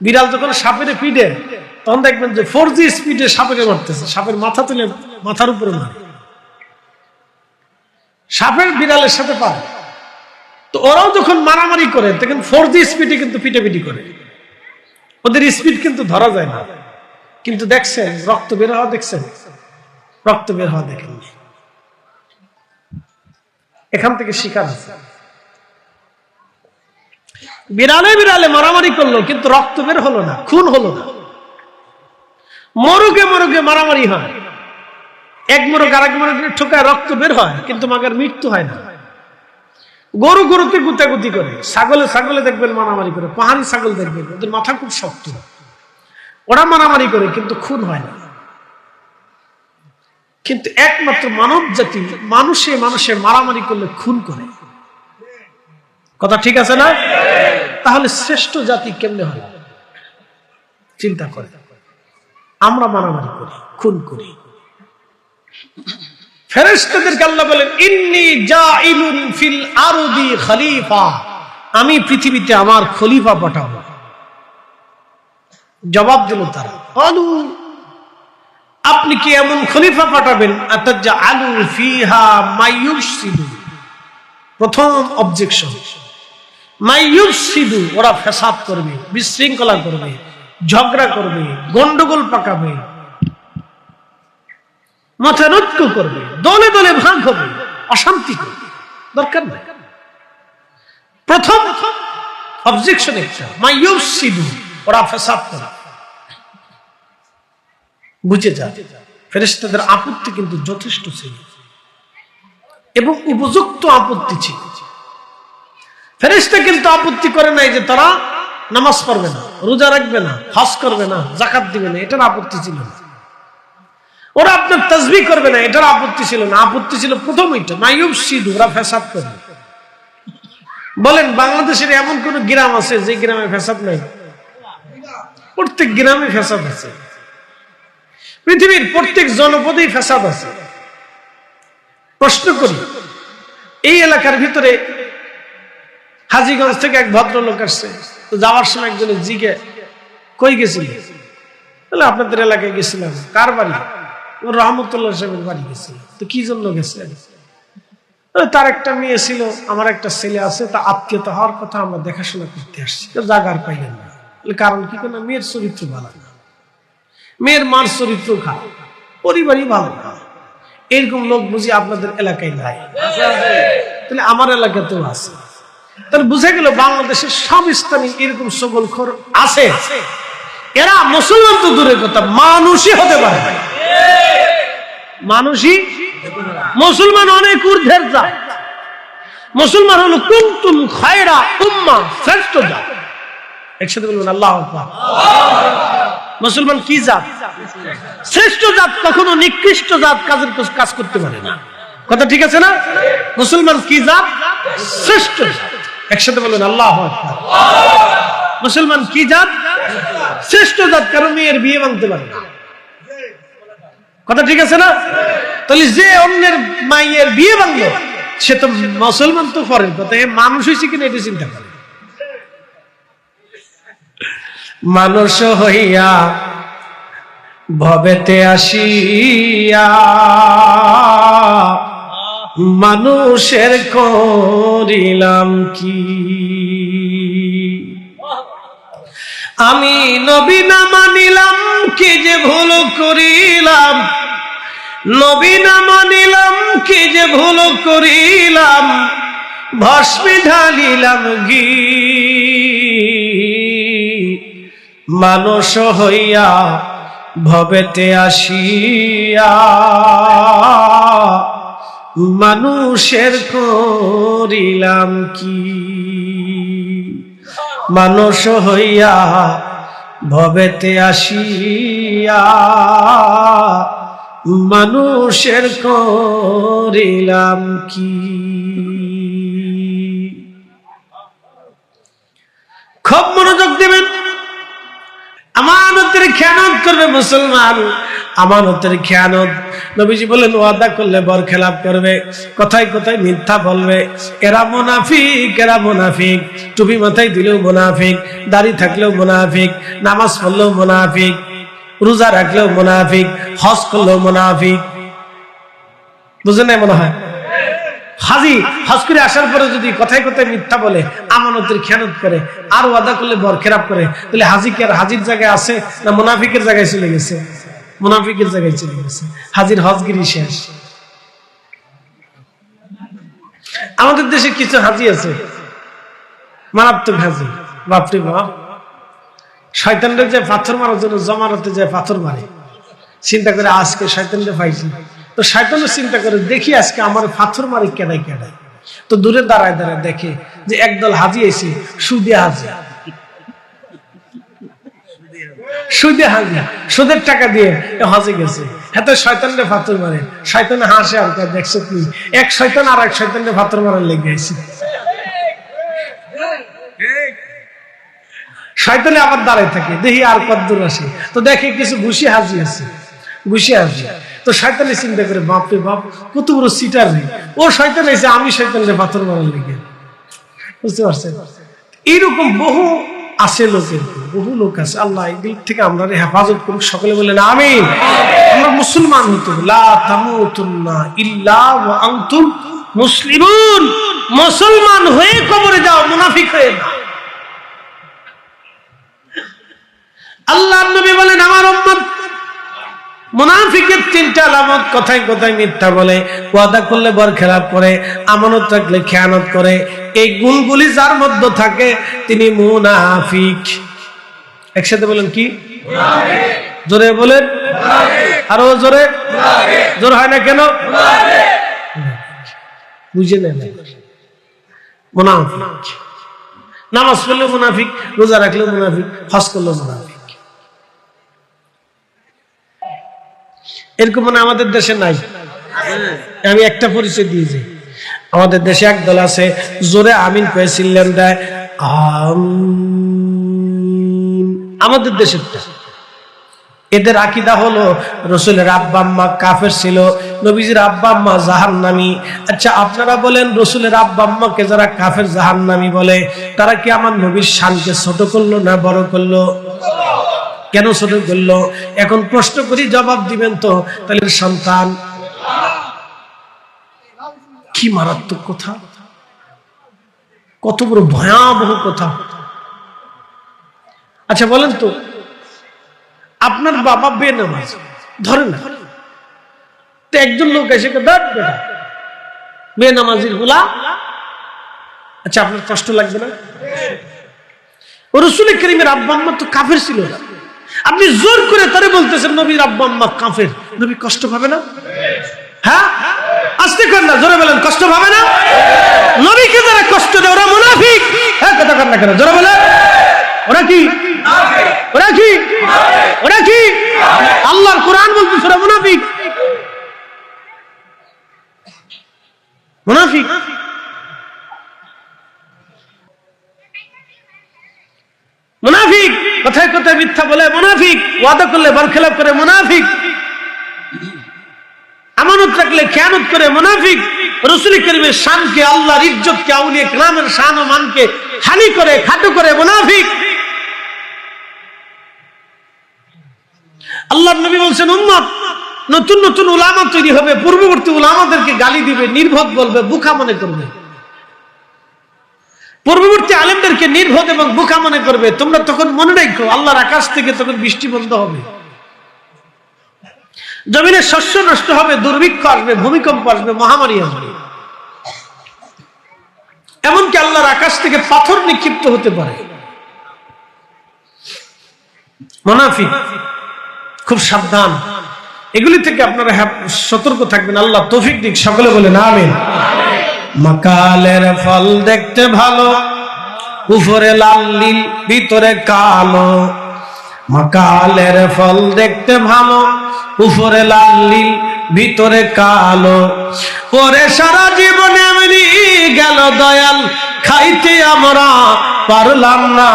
বিড়াল যখন সাপের পিঠে, তখন দেখবেন যে 4G স্পিডে সাপের মারতেছে, সাপের মাথা তুলে মাথার উপরে মারে। সাপের বিড়ালের সাথে পারে। তো ওরাও যখন মারামারি করে, তখন 4G স্পিডে কিন্তু পিটাপিটি করে। ওদের স্পিড কিন্তু ধরা যায় না। কিন্তু দেখছেন রক্ত বের হওয়া, দেখছেন রক্ত বের হওয়া দেখেন। এখান থেকে শিকার আছে। বিড়ালে মারামারি করলো, কিন্তু রক্ত বের হলো না, খুন হলো না। মরুগে মারামারি হয়, এক মোরগ আরেক মোরগের ঠোকায় রক্ত বের হয়, কিন্তু মাগার মৃত্যু হয় না। গরুকে গুতাগুতি করে, ছাগলে দেখবেন মারামারি করে, পাহাড়ি ছাগল দেখবেন ওদের মাথা খুব শক্ত, ওরা মারামারি করে কিন্তু খুন হয় না। কিন্তু একমাত্র মানব জাতি মানুষে মারামারি করলে খুন করে। কথা ঠিক আছে না? তাহলে শ্রেষ্ঠ জাতি কেমনে হয়? চিন্তা করে। আমরা মারামারি করি, খুন করি। ফেরেশতাদেরকে আল্লাহ বলেন ইন্নী জাইলুন ফিল আরদি খলিফা, আমি পৃথিবীতে আমার খলিফা পাঠাবো। জবাব দিল তারা, ক্বালু, আপনি কি এমন খলিফা পাঠাবেন? আতাজআলু ফিহা মাইয়ুফসিদু, প্রথম অবজেকশন, মাইয়ুফসিদু, ওরা ফসাদ করবে, বিশৃঙ্খলা করবে, ঝগড়া করবে, গন্ডগোল পাকাবে, মতানৈক্য করবে, দলে দলে ভাগ হবে, অশান্তি করবে, দরকার নেই। প্রথম অবজেকশন একটা, মাইয়ুফসিদু, ওরা ফসাদ করে। বুঝে যা, ফেরেশতাদের আপত্তি কিন্তু যথেষ্ট ছিল এবং উপযুক্ত আপত্তি ছিল। ফেরেশতা কিন্তু আপত্তি করে নাই যে তারা নামাজ পড়বে না, রোজা রাখবে না, হজ করবে না, যাকাত দিবে না, এটার আপত্তি ছিল না। ওরা আপনার তাসবিহ করবে না, এটার আপত্তি ছিল না। আপত্তি ছিল প্রথম এটা, মাইয়ুফসিদু, ওরা ফসাদ করবে। বলেন বাংলাদেশের এমন কোন গ্রাম আছে যে গ্রামে ফসাদ নাই? প্রত্যেক গ্রামে ফসাদ আছে। পৃথিবীর প্রত্যেক জনপদেই ফসাদ আছে। প্রশ্ন করি, এই এলাকার ভিতরে হাজীগঞ্জ থেকে এক ভদ্রলোক আসছে, তো যাওয়ার সময় একজনের জিজ্ঞে কই গেছিল? বলে আপনাদের এলাকায় গেছিলাম। কার বাড়ি? রহমতুল্লাহ সাহেবের বাড়ি গেছিল। তো কি জন্য গেছে? তার একটা মেয়ে ছিল, আমার একটা ছেলে আছে, তা আত্মীয়তা হওয়ার কথা, আমরা দেখাশোনা করতে আসছি। জাগার পাইলেন না। কারণ কি? না, মেয়ের চরিত্র ভালো না, মেয়ের মার চরিত্র খারাপ, পরিবারই ভালো না। এরকম লোক বুঝি আপনাদের এলাকায় নাই? তাহলে আমার এলাকাতেও আছে। তাহলে বুঝে গেল বাংলাদেশের সব স্থানে এরকম সগলখোর আছে। এরা মুসলমান তো দূরের কথা, মানুষই হতে পারে না। মানুষই, মুসলমান অনেক ঊর্ধ্বের জাত। মুসলমান হলো কুনতুম খায়রা উম্মাহ, শ্রেষ্ঠ জাত। একসাথে বলবেন আল্লাহু আকবার। মুসলমান কি জাত? শ্রেষ্ঠ জাত। কখনো নিকৃষ্ট জাত কাজ করতে পারে না। কথা ঠিক আছে না? মুসলমান কি জাত? শ্রেষ্ঠ জাত। একসাথে বলবেন আল্লাহু আকবার। মুসলমান কি জাত? শ্রেষ্ঠ জাত। কারণ মেয়ের বিয়ে ভাঙতে পারে না। কথা ঠিক আছে না? তাহলে যে অন্যের মায়ের বিয়ে ভাঙলো সে তো মুসলমান তো পরের কথা, মানুষ হয়েছে কিনা এটা চিন্তা করে। মানুষ হইয়া ভবেতে আসিয়া মানুষের করিলাম কি? আমি নবী না মানিলাম, কি যে ভুল করিলাম। নবী না মানিলাম, কি যে ভুল করিলাম। ভস্মে ঢালিলাম ঘি। মানুষ হইয়া ভবেতে আসিয়া মানুষের করিলাম কি? মানুষ হইয়া ভবেতে আসিয়া মানুষের করিলাম কি? খুব মনোযোগ দেবেন। আমানতের খেয়ানত করবে মুসলমান, আমানতের খেয়ানত। নবীজি বলেন ওয়াদা করলে বরখেলাপ করবে, কথায় কথায় মিথ্যা বলবে। এরা মুনাফিক, এরা মুনাফিক। টুপি মাথায় দিলেও মুনাফিক, দাড়ি থাকলেও মুনাফিক, নামাজ পড়লেও মুনাফিক, রোজা রাখলেও মুনাফিক, হজ করলেও মুনাফিক। বুঝেন না? মনে হয় হাজি হজ করে আসার পরে যদি কথায় কথায় মিথ্যা বলে, আমানতের খেয়ানত করে, আর ওয়াদা করলে বরখেলাপ করে, তাহলে হাজি কি আর হাজির জায়গায় আছে না মুনাফিকের জায়গায় চলে গেছে? মুনাফিকের জায়গায় চলে গেছে। হাজির হজগিরি শেষ। আমাদের দেশে কিছু হাজি আছে মারাত্মক হাজি, বাপরে বাপ। শয়তানদের যে পাথর মারার জন্য জমানতে যায় পাথর মারে, চিন্তা করে আজকে শয়তানদের পাইছি। তো শয়তানও চিন্তা করে দেখি আজকে আমার পাথর মারে কেডাই কেডাই। তো দূরে দাঁড়ায় দাঁড়ায় দেখে যে একদল হাজি এসে সুদে হাজি, সুদে হাজি, সুদের টাকা দিয়ে হজে গেছে। হ্যাঁ, তো শয়তানরে পাথর মারে। শয়তান হাসে আর কয় দেখছো তুমি, এক শয়তান আর এক শয়তানরে পাথর মারার লেগে গেছে। শয়তানে আবার দাঁড়ায় থাকে, দেখি আর কতদূর আসে, তো দেখে কিছু ঘুষি হাজি আছে, ঘুষি হাজি। তো শয়তানে চিন্তা করে, বাপরে বাপ, কত বড় সিটার নেই ও, শয়তান এসে আমি শয়তানরে পাথর মারার লেগে। বুঝতে পারছেন? এইরকম বহু আছে লোকের, বহু লোক আছে। আল্লাহ এগুলো থেকে আমরা হেফাজত করুক, সকলে বলেন আমিন। আমরা মুসলমান হতে, লা তামুতুন্না ইল্লা ওয়া আনতুম মুসলিমুন, মুসলমান হয়ে কবরে যাও, মুনাফিক হয়ে না। আল্লাহর নবী বলেন আমার উম্মত মুনাফিকের তিনটা আলামত, কথায় কথায় মিথ্যা বলে, ওয়াদা করলে বরখেলাপ করে, আমানত রাখলে খেয়ানত করে। এই গুণগুলি যার মধ্যে থাকে তিনি মুনাফিক। একসাথে বলেন কি? জোরে বলেন, আরো জোরে। জোর হয় না কেন? বুঝে নেন, মুনাফিক। নামাজ পড়লে মুনাফিক, রোজা রাখলে মুনাফিক, হজ করলে মুনাফিক। এরকম মানে আমাদের দেশে নাই। আমি একটা পরিচয় দিয়েছি, আমাদের দেশে একদল আছে জোরে আমিন কয়ে চিল্লান দেয়, আমিন। আমাদের দেশেরটা, এদের আকীদা হলো রাসূলের আব্বা আম্মা কাফের ছিল, নবীজির আব্বা আম্মা জাহান্নামী। আচ্ছা আপনারা বলেন, রাসূলের আব্বা আম্মাকে যারা কাফের জাহান্নামী বলে, তারা কি আমার নবীর শানকে ছোট করলো না বড় করলো? কেন ছোট করলো? এখন প্রশ্ন করি, জবাব দিবেন তো। তাহলে সন্তান, কি মারাত্মক কথা, কত বড় ভয়াবহ কথা। আচ্ছা বলেন তো, আপনার বাবা বেনামাজ, ধরে না, তো একজন লোক এসে বেনামাজির হুলা, আচ্ছা আপনার কষ্ট লাগবে না? ও রাসূল কারীমের আব্বা আম্মা তো কাফের ছিল না, আপনি জোর করে তারে বলতেছেন নবীর আব্বা আম্মা কাফের, নবী কষ্ট পাবে না? হ্যাঁ, আস্তে কর না, জোরে বলেন, কষ্ট পাবে না? নবীকে যারা কষ্ট দেয় ওরা মুনাফিক। হ্যাঁ, কথা কর না কেন, জোরে বলেন, ওরা কি? ওরা কি? ওরা কি? আল্লাহর কোরআন বলতেছে ওরা মুনাফিক। মুনাফিক। মুনাফিক, কথায় কথায় মিথ্যা বলে মুনাফিক, ওয়াদা করলে বরখেলাপ করে মুনাফিক, আমানত রাখলে খেয়ানত করে মুনাফিক, রাসূল কারীমের শানকে, আল্লাহর ইজ্জতকে, আউলিয়া কেরামের শান ও মানকে হানি করে, খাটো করে মুনাফিক। আল্লাহর নবী বলছেন, উম্মত নতুন নতুন উলামা তৈরি হবে, পূর্ববর্তী উলামাদেরকে গালি দিবে, নির্বোধ বলবে, বোকা মনে করবে। পূর্ববর্তী আলেমদেরকে নির্বোধ এবং বোকা মনে করবে। তোমরা তখন মনে রাখো, আল্লাহর আকাশ থেকে তখন বৃষ্টি বন্ধ হবে, জমিনের শস্য নষ্ট হবে, দুর্ভিক্ষ আসবে, ভূমিকম্প আসবে, মহামারী আসবে, এমনকি আল্লাহর আকাশ থেকে পাথর নিক্ষিপ্ত হতে পারে। মুনাফিক, খুব সাবধান, এগুলি থেকে আপনারা সতর্ক থাকবেন। আল্লাহ তৌফিক দিক, সকলে বলেন আমিন। মাকালের ফল দেখতে ভালো, উপরে লাল নীল ভিতরে কালো। মাকালের ফল দেখতে ভালো, উপরে লাল নীল ভিতরে কালো। পরে সারা জীবন এমনি গেল দয়াল, খাইতে আমরা পারলাম না।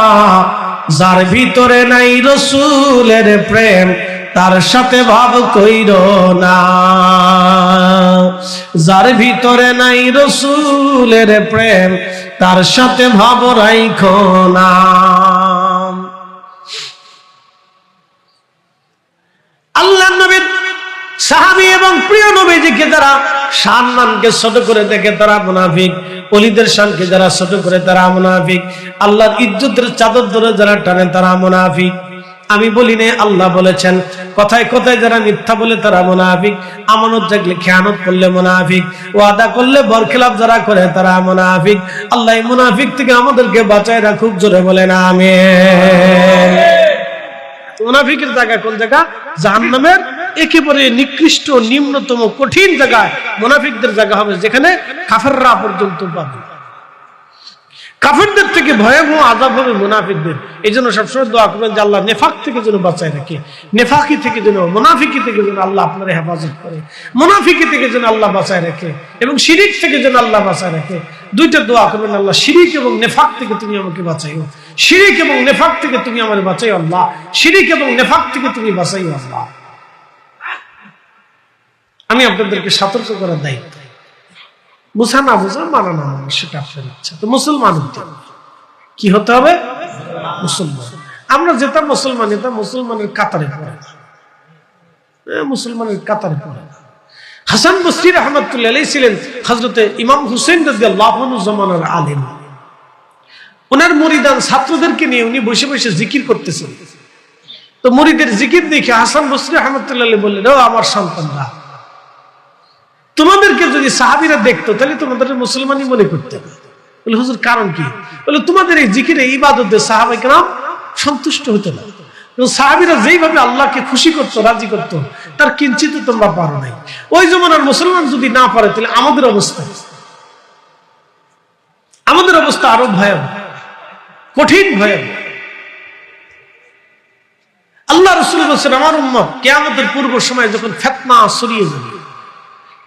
যার ভিতরে নাই রাসূলের প্রেম, তার সাথে ভাব কইরো না। যার ভিতরে নাই রাসূলের প্রেম, তার সাথে ভাব রাইখো না। আল্লাহর নবীর সাহাবী এবং প্রিয় নবীজিকে যারা সম্মানকে ছোট করে দেখে তারা মুনাফিক, ওলিদের শানকে যারা ছোট করে তারা মুনাফিক, আল্লাহর ইজ্জতের চাদর ধরে যারা টানে তারা মুনাফিক। আমি বলি না, আল্লাহ বলেছেন। কথায় কথায় যারা মিথ্যা বলে তারা মুনাফিক, আমানত রাখলে খেয়ানত করলে মুনাফিক, ওয়াদা করলে বরখেলাপ যারা করে তারা মুনাফিক। আল্লাহ এই মুনাফিক থেকে আমাদেরকে বাঁচায় রাখুক, জোরে বলেন আমিন। মুনাফিকের জায়গা কোন জায়গা? জাহান্নামের একেবারে নিকৃষ্ট, নিম্নতম, কঠিন জায়গায় মুনাফিকদের জায়গা হবে, যেখানে কাফেররা পর্যন্ত পাবে। কাফেরদের থেকে ভয়াবহ আযাব হবে মুনাফিকদের। এই জন্য সবসময় দোয়া করবেন যে আল্লাহ নেফাক থেকে যেন বাঁচায় রাখে, নেফাকি থেকে যেন, মুনাফিকি থেকে যেন আল্লাহ আপনার হেফাজত করে, মুনাফিকি থেকে যেন আল্লাহ বাঁচায় রাখে, এবং শিরিক থেকে যেন আল্লাহ বাঁচায় রাখে। দুইটা দোয়া করবেন, আল্লাহ শিরিক এবং নেফাক থেকে তুমি আমাকে বাঁচাইও, শিরিক এবং নেফাক থেকে তুমি আমাকে বাঁচাইও আল্লাহ, শিরিক এবং নেফাক থেকে তুমি বাঁচাইও আল্লাহ। আমি আপনাদেরকে সতর্ক করার দায়িত্ব, বুঝা না বুঝা, মানা না মানা, সেটা আপনার ইচ্ছা। তো মুসলমান হতে হবে, কি হতে হবে? মুসলমান। আমরা যেটা মুসলমান, এটা মুসলমানের কাতারে পড়ে না, মুসলমানের কাতারে পড়ে না। হাসান বসরি রাহমাতুল্লাহ আলাইহি ছিলেন হযরতে ইমাম হুসাইন রাদিয়াল্লাহু আনহু জামানার আলেম। ওনার মুরিদান ছাত্রদেরকে নিয়ে উনি বসে বসে জিকির করতেছেন। তো মুরিদের জিকির দেখে হাসান বসরি রাহমাতুল্লাহ আলাইহি বললেন, ও আমার সন্তানরা, তোমাদেরকে যদি সাহাবীরা দেখতো তাহলে তোমাদের মুসলমানই মনে করতেন। বলে, হুজুর কারণ কি? বলে, তোমাদের এই জিকিরে ইবাদতে সাহাবায়ে কেরাম সন্তুষ্ট হতো না। সাহাবীরা যেইভাবে আল্লাহকে খুশি করতো, রাজি করতো, তার কিঞ্চিত তোমরা পারো নাই। ওই জমানার মুসলমান যদি না পারে তাহলে আমাদের অবস্থা আরো ভয়াবহ, কঠিন ভয়াবহ। আল্লাহ রাসূল বলেছেন, আমার উম্মত কিয়ামতের পূর্ব সময় যখন ফিতনা ছড়িয়ে যাবে,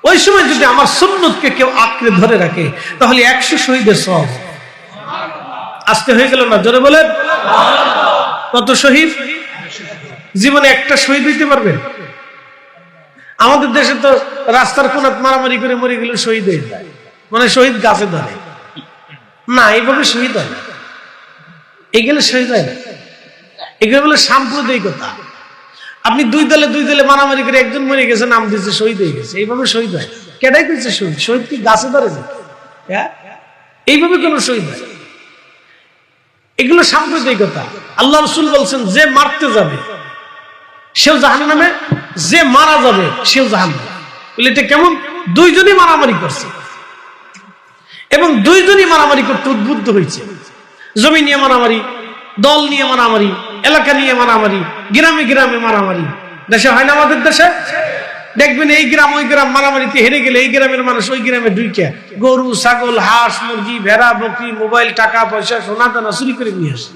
ওই সময় যদি আমার সুন্নতকে কেউ আঁকড়ে ধরে রাখে তাহলে 100 শহীদের সওয়াব। আজকে হয়ে গেল না? জোরে বলেন। কত শহীদ? জীবনে একটা শহীদ হইতে পারবেন? আমাদের দেশে তো রাস্তার কোনাত মারামারি করে মরে গেলে শহীদ হয়ে যায়, মানে শহীদ গাছে ধরে না, এইভাবে শহীদ হয় না, এগুলো শহীদ হয় না, এগুলো বলে সাম্প্রদায়িকতা। আপনি দুই দলে মারামারি করে একজন মরে গেছে, নাম দিচ্ছে শহীদ হয়ে গেছে, এইভাবে শহীদ হয়? কেডাই কইছে শহীদ? শহীদ কি গাছে ধরে যায়? এইভাবে কোন শহীদ হয়? এগুলো সাম্প্রদায়িকতা। আল্লাহ রাসূল বলছেন, যে মারতে যাবে সেও জাহান্নামে, যে মারা যাবে সেও জাহান্নামে। বলে, এটা কেমন? দুইজনই মারামারি করছে এবং দুইজনই মারামারি করতে উদ্বুদ্ধ হয়েছে। জমি নিয়ে মারামারি, দল নিয়ে মারামারি, এলাকা নিয়ে মারামারি, গ্রামে গ্রামে মারামারি। দেশে হয় না? আমাদের দেশে দেখবেন এই গ্রাম ওই গ্রাম মারামারিতে হেরে গেলে এই গ্রামের মানুষ ওই গ্রামে ঢুকে গরু, ছাগল, হাঁস, মুরগি, ভেড়া, বকরি, মোবাইল, টাকা পয়সা, সোনা দানা চুরি করে নিয়ে আসে।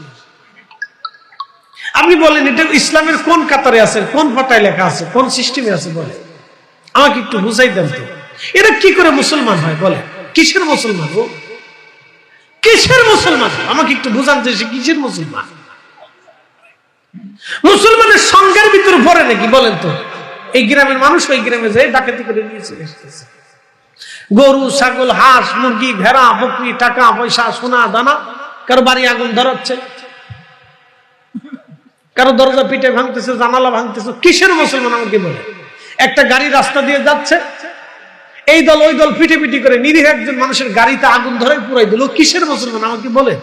আপনি বলেন, এটা ইসলামের কোন কাতারে আছে, কোন পাতায় লেখা আছে, কোন সিস্টেমে আছে? বলে আমাকে একটু বুঝাই দেন তো, এটা কি করে মুসলমান হয়? বলে, কিসের মুসলমান ও? কিসের মুসলমান? আমাকে একটু বুঝান যে সে কিসের মুসলমান? মুসলমানের সংজ্ঞার ভিতরে পড়ে নাকি? বলেন তো। এই গ্রামের মানুষ ওই গ্রামে যায় ডাকাতি করে নিয়ে চলে আসতেছে, গরু, ছাগল, হাঁস, মুরগি, ভেড়া, বকরি, টাকা পয়সা, সোনা দানা, কারো বাড়ি আগুন ধরাচ্ছে, কারো দরজা পিঠে ভাঙতেছে, জানালা ভাঙতেছে। কিসের মুসলমান আমাকে বলে? একটা গাড়ি রাস্তা দিয়ে যাচ্ছে, এই দল ওই দল পিঠে পিঠি করে নিরীহ একজন মানুষের গাড়িতে আগুন ধরে পুরাই দিল। কিসের মুসলমান আমাকে বলে?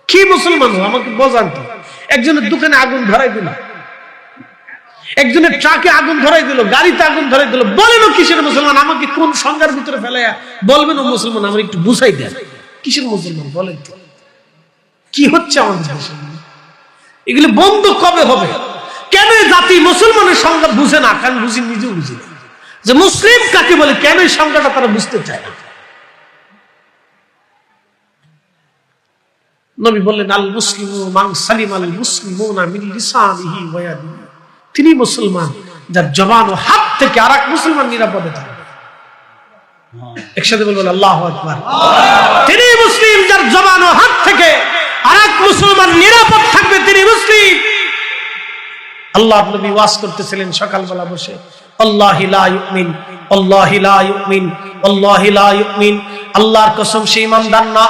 কি মুসলমান আমাকে বোঝান তো। একজনের দোকানে আগুন ধরাই দিল, একজনের ট্রাকে আগুন ধরাই দিল, গাড়িতে আগুন ধরাই দিল। বলেন ও কিসের মুসলমান? আমাকে কোন সংজ্ঞার ভিতরে ফেলাইয়া বলবেন ও মুসলমান? আমার একটু বুঝাই দেন, কিসের মুসলমান বলেন তো? কি হচ্ছে আমাদের দেশে? এগুলো বন্ধ কবে হবে? কেন জাতি মুসলমানের সংজ্ঞা বুঝে না? কারণ বুঝি, নিজেও বুঝি না যে মুসলিম কাকে বলে। কেন এই সংজ্ঞাটা তারা বুঝতে চায় না? নবী বললেন, আল মুসলিমু মান সালিম আল মুসলিমুনা মিন লিসানিহি ওয়া ইয়াদিহি। তিনি মুসলমান যার জবান ও হাত থেকে আরেক মুসলমান নিরাপদে থাকে। একসাথে বলবেন আল্লাহু আকবার। তিনি মুসলিম যার জবান ও হাত থেকে আরেক মুসলমান নিরাপদ থাকবে, তিনি মুসলিম। আল্লাহর নবী ওয়াজ করতেছিলেন সকালবেলা বসে, আল্লাহি লা ইউমিন, আল্লাহি লা ইউমিন, আল্লাহি লা ইউমিন। আল্লাহর কসম সে ঈমানদার না,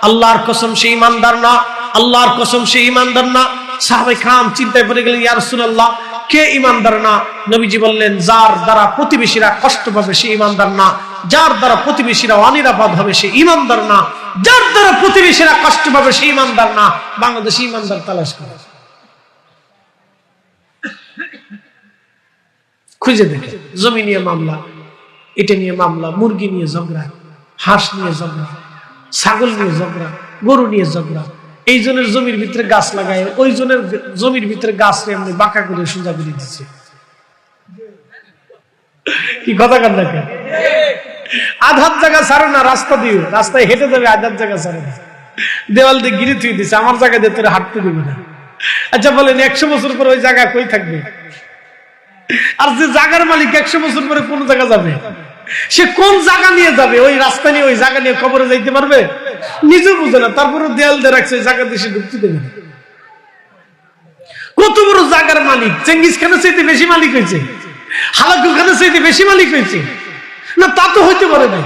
আল্লাহর কসম সে ঈমানদার না, আল্লাহর কসম সে ঈমানদার না। সাহাবায়ে کرام চিন্তায় পড়ে গেলেন, ইয়া রাসূলুল্লাহ, কে ঈমানদার না? নবীজি বললেন, যার দ্বারা প্রতিবেশীরা কষ্ট পাবে সে ঈমানদার না, যার দ্বারা প্রতিবেশীরা অনিরাপদ হবে সে ঈমানদার না, যার দ্বারা প্রতিবেশীরা কষ্ট পাবে সে ঈমানদার না। বাংলাদেশে ঈমানদার তালাশ করে খুঁজে দেখে, জমি নিয়ে মামলা, এটা নিয়ে মামলা, মুরগি নিয়ে ঝগড়া, হাঁস নিয়ে ঝগড়া, ছাগল নিয়ে ঝগড়া, গরু নিয়ে ঝগড়া। এই জনের জমির ভিতরে গাছ লাগায়, ওই জনের জমির ভিতরে গাছ এমনি বাঁকা করে সোজা করে দিচ্ছে। কি কথা কান দেখে? আধার জায়গা ছাড়ে না, রাস্তা দিয়ে, রাস্তায় হেঁটে যাবে, আধার জায়গা ছাড়ে না, দেওয়াল দিয়ে গিরে থুই দিচ্ছে, আমার জায়গা দিয়ে তোরা হাঁটতে দিবে না। আচ্ছা বলেন, 100 বছর পরে ওই জায়গা কই থাকবে? আর যে জায়গার মালিক 100 বছর পরে কোন জায়গা যাবে? সে কোন জায়গা নিয়ে যাবে, ওই রাস্তা নিয়ে ওই জায়গা নিয়ে কবরে যাইতে পারবে? নিজে বুঝে না, তারপরে দেয়াল দিয়ে রাখছে, ওই জায়গা দিয়ে সে ঢুকতে দেবে না। কত বড় জায়গার মালিক! চেঙ্গিস খানের চাইতে বেশি মালিক হয়েছে, হালাকুল খানের চাইতে বেশি মালিক হয়েছে না? তা তো হইতে পারে না।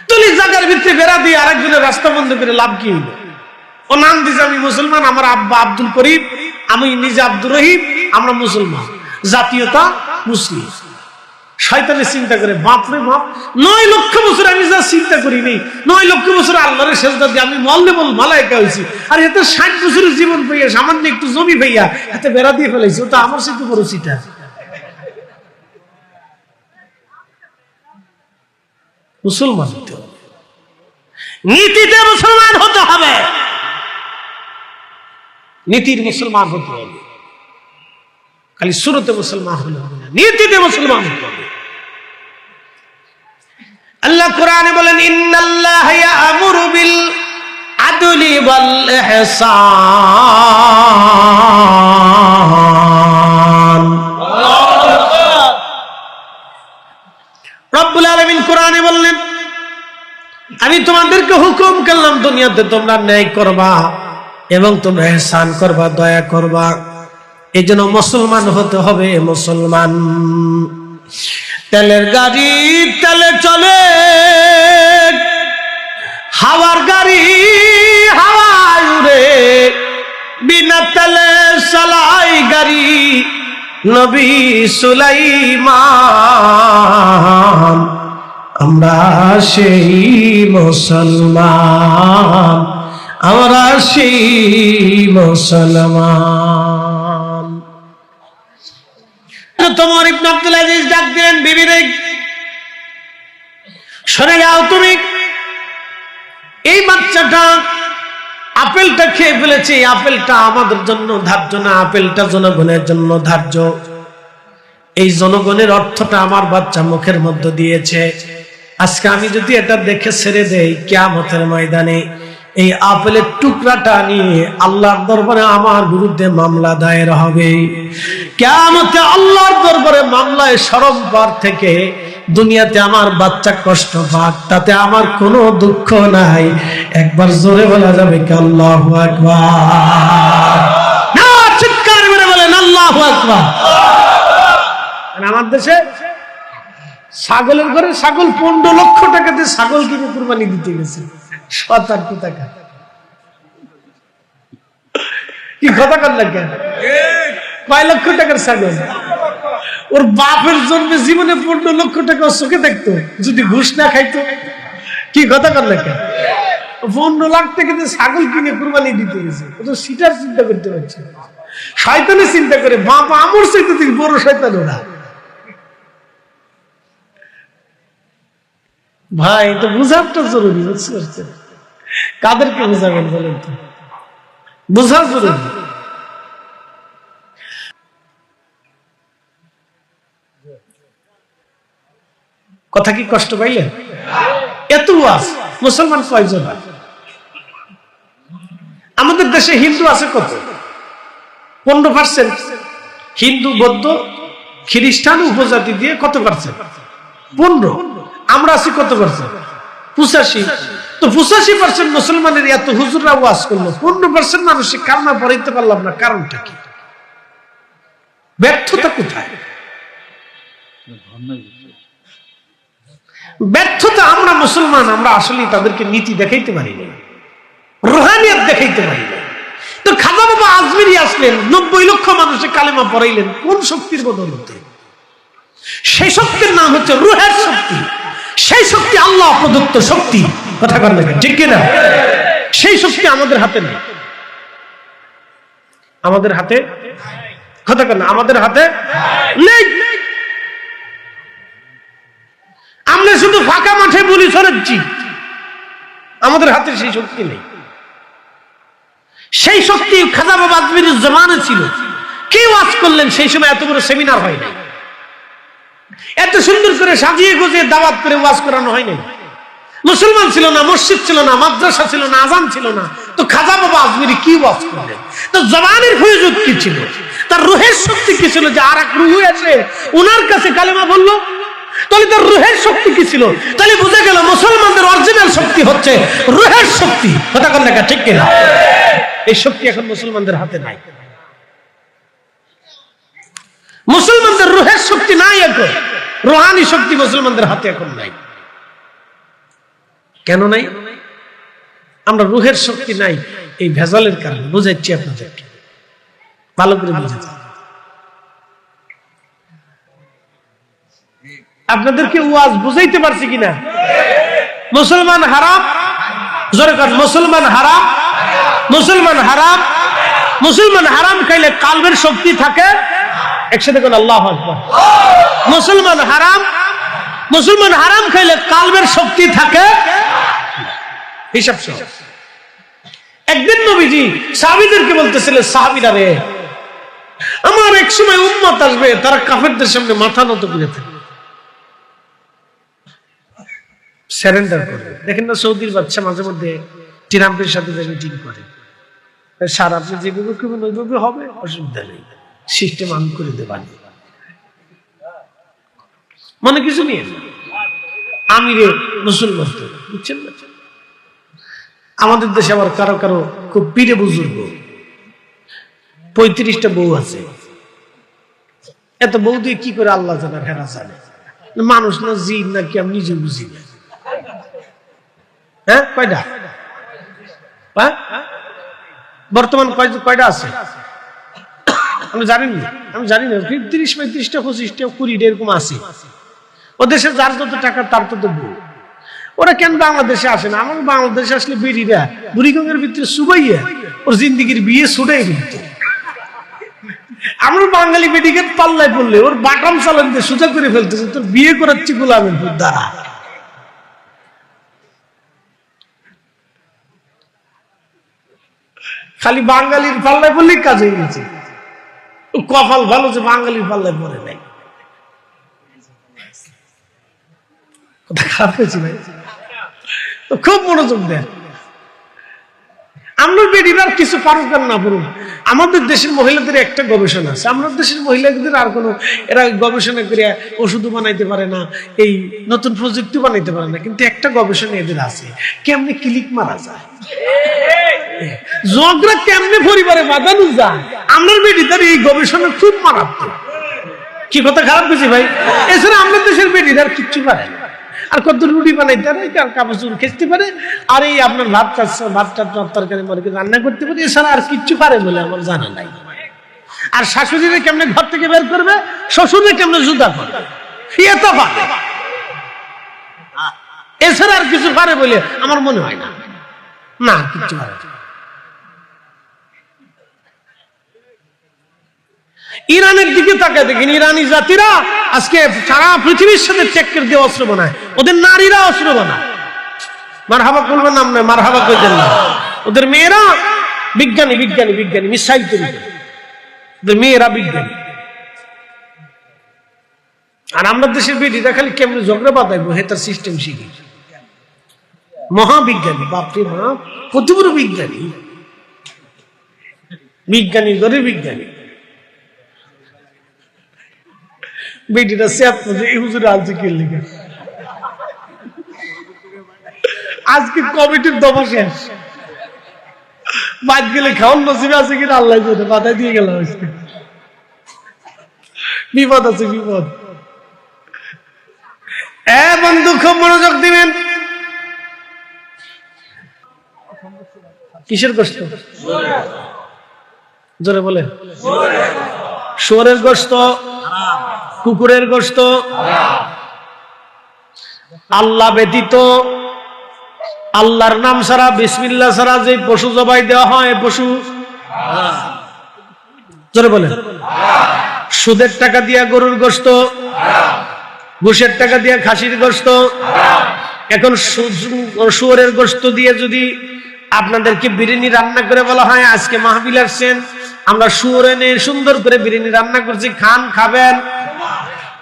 তুলি জায়গার ভিতরে বেড়া দিয়ে আরেকজনের রাস্তা বন্ধ করে লাভ কি হইল? ও নাম দিছে আমি মুসলমান, আমার আব্বা আব্দুল করিম, আমি নিজে আব্দুর রহিম, আমরা মুসলমান, জাতীয়তা মুসলিম। শয়তানে চিন্তা করে, বাপরে বাপ, 9 লক্ষ বছর আমি যা চিন্তা করি নেই, 9 লক্ষ বছর আল্লাহর সেজদা দিয়ে আমি মল্লে বল মালাইকা হয়েছি, আর এতে 60 বছরের জীবন পাইয়া, সামান্য একটু জমি পাইয়া এতে বেড়া দিয়ে ফেলাইছি, ওটা আমার সাথে বড় চিটা। মুসলমান হতে হবে, নীতিতে মুসলমান হতে হবে, নীতির মুসলমান হতে হবে। খালি সুরতে মুসলমান হলে হবে না, নীতিতে মুসলমান হতে হবে। আল্লাহ কোরআনে বলেন, ইন্নাল্লাহা ইয়া'মুরু বিল আদলি ওয়াল ইহসান। রব্বুল আলামিন কোরআনে বললেন, আমি তোমাদেরকে হুকুম করলাম দুনিয়াতে তোমরা ন্যায় করবা এবং তোমরা ইহসান করবা, দয়া করবা। এই জন্য মুসলমান হতে হবে। মুসলমান তেলের গাড়ি তেলে চলে, হাওয়ার গাড়ি হাওয়ায় উড়ে, বিনা তেলে চালাই গাড়ি নবী সুলাইমান। আমরা সেই মুসলমান, আমরা সেই মুসলমান। তোমার ইবনে আব্দুল আজিজ ডাক দিলেন, বিবি রে সরে যাও তুমি, এই বাচ্চাটা আপেলটা খেয়ে ফেলেছে, আপেলটা আমাদের জন্য ধার্য না, আপেলটা জনগণের জন্য ধার্য। এই জনগণের অর্থটা আমার বাচ্চা মুখের মধ্যে দিয়েছে, আজকে আমি যদি এটা দেখে ছেড়ে দেই, কিয়ামতের ময়দানে এই আপেলের টুকরাটা নিয়ে আল্লাহর দরবারে আমার বিরুদ্ধে মামলা দায়ের হবে। কিয়ামতে আল্লাহর দরবারে মামলায় শরমবার থেকে দুনিয়াতে আমার বাচ্চা কষ্ট পাক, তাতে আমার কোনো দুঃখ নাই। একবার জোরে বলা যাবে কি আল্লাহু আকবার? না, চিৎকার করে বলেন আল্লাহু আকবার। আমার দেশে ছাগলের ঘরে ছাগল 15 লক্ষ টাকা দিয়ে ছাগল কিনে কুরবানি দিতে গেছে, 7-8 টাকা। কি কথা কর লাগে, কয় লক্ষ টাকার ছাগল? ওর বাপের জন্মে জীবনে 15 লক্ষ টাকা চোখে দেখতো যদি ঘুষ না খাইতো। কি কথা কর লাগে, 15 লাখ টাকা দিয়ে ছাগল কিনে কুরবানি দিতে গেছে। ও তো সিটার চিন্তা করতে পারছে, শয়তানে চিন্তা করে, বাপ আমর চাইতে তুই বড় শয়তান ওরা। ভাই তো বুঝাটা জরুরি, বুঝতে কাদেরকে বুঝাবেন বলেন তো? বুঝা জরুরি। কথা কি কষ্ট পাইলেন? এত ওয়াজ, মুসলমান কয়জন? আমাদের দেশে হিন্দু আছে কত? 15%। হিন্দু, বৌদ্ধ, খ্রিস্টান উপজাতি দিয়ে কত পার্সেন্ট? 15। আমরা আছি কত পার্সেন্ট? 85। তো 85% মুসলমানের এত হুজুররা ওয়াজ করলো, 15% মানুষের কান্না পড়াইতে পারলাম না, কারণটা কি? ব্যর্থতা কোথায়? ব্যর্থতা আমরা মুসলমান, আমরা আসলে তাদেরকে নীতি দেখাইতে পারি না, রুহানিয়ত দেখাইতে পারি না। তো খাজা বাবা আজমিরি আসলেন, 90 লক্ষ মানুষের কালেমা পড়াইলেন, কোন শক্তির বদৌলতে? সেই শক্তির নাম হচ্ছে রুহের শক্তি। সেই শক্তি আল্লাহ প্রদত্ত শক্তি, কথা বলেন ঠিক কিনা? সেই শক্তি আমাদের হাতে নেই, আমাদের হাতে, কথা বলেন, আমাদের হাতে নেই। আমরা শুধু ফাঁকা মাঠে বলি ছড়াচ্ছি, আমাদের হাতে সেই শক্তি নেই। সেই শক্তি খাজা বাবা আজমিরের জমানে ছিল। কে ওয়াজ করলেন? সেই সময় এত বড় সেমিনার হয় না, এত সুন্দর করে সাজিয়ে গুজিয়ে দাওয়াত করে ওয়াজ করানো হয় নাই। মুসলমান ছিল না, মসজিদ ছিল না, মাদ্রাসা ছিল না, আজান ছিল না, তো খাজা বাবা আজমিরি কি ওয়াজ করলেন? তো জবানের ফয়জুদ কি ছিল? তার রুহের শক্তি কি ছিল যে আর এক রুহ এসে উনার কাছে কালেমা বললো? তাহলে তার রুহের শক্তি কি ছিল? তাহলে বুঝে গেল মুসলমানদের অরিজিনাল শক্তি হচ্ছে রুহের শক্তি। কথা কোন দেখা ঠিক কিনা? এই শক্তি এখন মুসলমানদের হাতে নাই। মুসলমানদের রুহের শক্তি নাই, এখন রুহানি শক্তি মুসলমানদের হাতে এখন নাই। কেন নাই? আমরা রুহের শক্তি নাই এই ভেজালের কারণে। বুঝাচ্ছি আপনাদেরকে, ভালো করে বুঝাচ্ছি। আপনাদেরকে ওয়াজ বুঝাইতে পারছি কিনা? মুসলমান হারাম, জোরে কর, মুসলমান হারাম, মুসলমান হারাম। মুসলমান হারাম খাইলে কালবের শক্তি থাকে। একসাথে কোন আল্লাহু আকবার। মুসলমান হারাম, মুসলমান হারাম খাইলে কালবের শক্তি থাকে। হিসাব সহ। একদিন নবীজি সাহাবীদেরকে বলতেছিলেন, সাহাবীরা রে, আমার এক সময় উম্মত আসবে তারা কাফেরদের সামনে মাথা নত করে থাকবে, সারেন্ডার করবে। দেখেন না সৌদির বাদশা মাঝে মধ্যে ট্রাম্পের সাথে মিটিং করে, স্যার আপনি যেভাবে করবেন ওইভাবে হবে, অসুবিধা নেই, সিস্টেম আমি করে দেবেন, মনে কিছু নিয়ে আমিরে মুসলমান, বুঝছেন না? আমাদের দেশে আবার কারো কারো খুব পীরে বুজুর্গ 35টা বউ আছে। এত বউ দিয়ে কি করে আল্লাহ জানে, ফেরা জানে, মানুষ না জিন নাকি আমি নিজে বুঝি না। হ্যাঁ, কয়টা বর্তমান কয়টা আছে আমি জানি না, আমি জানি না, 30, 35টা, 25টা, 20টা এরকম আছে। ও দেশে যার যত টাকা তার তত বউ। ওরা কেন বাংলাদেশে আসে না? আমার বাংলাদেশে আসলে বেরিরা বুড়িগঙ্গের ভিতরে সুবাইয়া ওর জিন্দিগির বিয়ে ছুটাই ফেলত। আমরা বাঙালি বেটিকে পাল্লায় পড়লে ওর বাটাম চালান দিয়ে সোজা করে ফেলতেছে, তোর বিয়ে করাচ্ছি গোলামের দ্বারা। খালি বাঙালির পাল্লায় পড়লেই কাজ হয়ে গেছে। কপাল ভালো যে বাঙালির পাল্লায় পড়ে নাই। খারাপ হয়েছে ভাই, খুব মনোযোগ দেন। আমরা বেডিরা কিছু পারুক আর না পারুক, আমাদের দেশের মহিলাদের একটা গবেষণা আছে। আমাদের দেশের মহিলাদের আর কোনো, এরা গবেষণা করে ওষুধও বানাইতে পারে না, এই নতুন প্রযুক্তি বানাইতে পারে না, কিন্তু একটা গবেষণা এদের আছে, কেমনে ক্লিক মারা যায়, জগরা কেমনে পরিবারে বাঁধানো যায়। আমরা বেডিদের এই গবেষণা খুব মারাত্মক। কি কথা খারাপ হয়েছে ভাই? এছাড়া আমাদের দেশের বেডিরা আর কিচ্ছু পারে না। আর কত রুটি বানাইতে পারে, কাপড় চুল খেতে পারে, আর এই আপনার ভাতটা তরকারি মারকে রান্না করতে পারে, এছাড়া আর কিচ্ছু পারে বলে আমার জানা নাই। আর শাশুড়িরা কেমনে ঘর থেকে বের করবে, শ্বশুরে কেমনে জুতা করবে, এটা পারে, এছাড়া আর কিছু পারে বলে আমার মনে হয় না। না, কিচ্ছু পারে। ইরানের দিকে তাকায় দেখেন, ইরানি জাতিরা আজকে সারা পৃথিবীর সাথে টেক্কের দিয়ে অস্ত্র বানায়, ওদের নারীরা অস্ত্র বানায়। মারহাবা করবেন নাম নয়, মারহাবা করবেন না। ওদের মেয়েরা বিজ্ঞানী বিজ্ঞানী বিজ্ঞানী মিসাইল তৈরি করে, ওদের মেয়েরা বিজ্ঞানী। আর আমরা দেশের বেটিটা খালি কেমনে ঝগড়া বাঁধাইবো হেতার সিস্টেম শিখি। মহাবিজ্ঞানী, বাপরে মা, কত বড় বিজ্ঞানী, বিজ্ঞানী করে বিজ্ঞানী। বেটিটা আজকে কমিটির দফা শেষ, বাদ গেলে খাওয়ান নসিবে আছে কিনা আল্লাহ জানে, মাথায় দিয়ে গেল। বিপদ আছে, বিপদ। বন্ধু খুব মনোযোগ দিবেন। কিসের গোশত? জোরে বলে। শুয়োরের গোশত, কুকুরের গোশত, আল্লাহ ব্যতীত, আল্লাহর নাম ছাড়া, বিসমিল্লাহ ছাড়া যে পশু জবাই দেওয়া হয়, পশু। জোরে বলে। সুদের টাকা দিয়া গরুর গোশত, ঘুষের টাকা দিয়া খাসির গোশত। এখন শুয়োরের গোশত দিয়ে যদি আপনাদেরকে বিরিয়ানি রান্না করে বলা হয়, আজকে মাহফিল আসছেন, আমরা শুয়োর এনে সুন্দর করে বিরিয়ানি রান্না করছি, খান, খাবেন,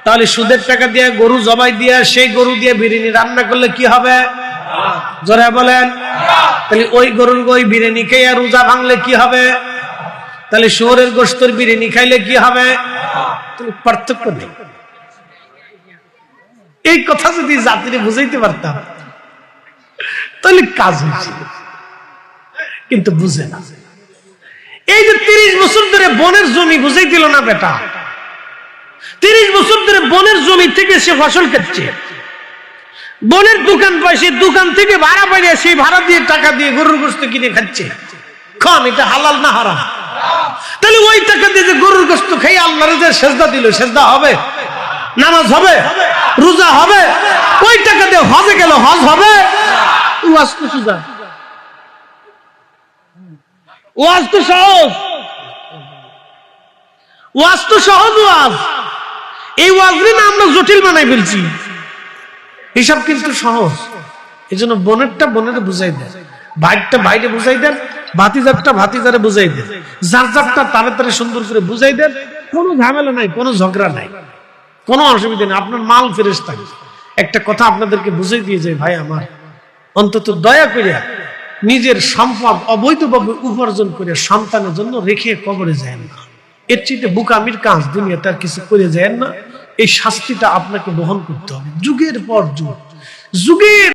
তাহলে সুদের টাকা দিয়ে গরু জবাই দিয়ে সেই গরু দিয়ে বিরিয়ানি রান্না করলে কি হবে? জোরে বলেন। তাহলে ওই গরুর ওই বিরিয়ানি খেয়ে রোজা ভাঙলে কি হবে? তাহলে শুয়োরের গোশতের বিরিয়ানি খাইলে কি হবে? পার্থক্য নেই। এই কথা যদি জাতিরে বুঝাইতে পারতাম তাহলে কাজ হয়েছিল, কিন্তু বুঝে না। এই যে 30 বছর ধরে বনের জমি বুঝাই দিল না বেটা, 30 বছর ধরে বনের জমি থেকে সে ফসল খাচ্ছে, বনের দোকান পায়, সেই দোকান থেকে ভাড়া পাইয়ে সেই ভাড়া দিয়ে টাকা দিয়ে গরুর গোশত কিনে খাচ্ছে। খান, এটা হালাল না হারাম? তাহলে ওই টাকা দিয়ে যে গরুর গোশত খাই আল্লাহর যে সেজদা দিল, সেজদা হবে? নামাজ হবে? রোজা হবে? ওই টাকা দিয়ে হজে গেল, হজ হবে? ওয়াজ তো সুজা, ওয়াজ তো সহজ, ওয়াজ তো সহজ ওয়াজ। এই ওয়াজরে না আমরা জটিল বানাই ফেলছি। হিসাব কিন্তু সহজ। এই জন্য বোনেরটা বোনের বুঝাই দেন, ভাইটা ভাইরে বুঝাই দেন, ভাতিজারটা ভাতিজারে বুঝাই দেন, যার যারটা তাড়াতাড়ি সুন্দর করে বুঝাই দেন। কোনো ঝামেলা নাই, কোনো ঝগড়া নাই, কোনো অসুবিধা নেই, আপনার মাল ফেরেশ থাকে। একটা কথা আপনাদেরকে বুঝাই দিয়ে যায়, ভাই আমার অন্তত দয়া করে নিজের সম্পদ অবৈধভাবে উপার্জন করে সন্তানের জন্য রেখে কবরে যায় না। এর চেয়ে বুকামির কাজ দুনিয়াতে আর কিছু করে যায় না। এই শাস্তিটা আপনাকে বহন করতে হবে যুগের পর যুগ, যুগের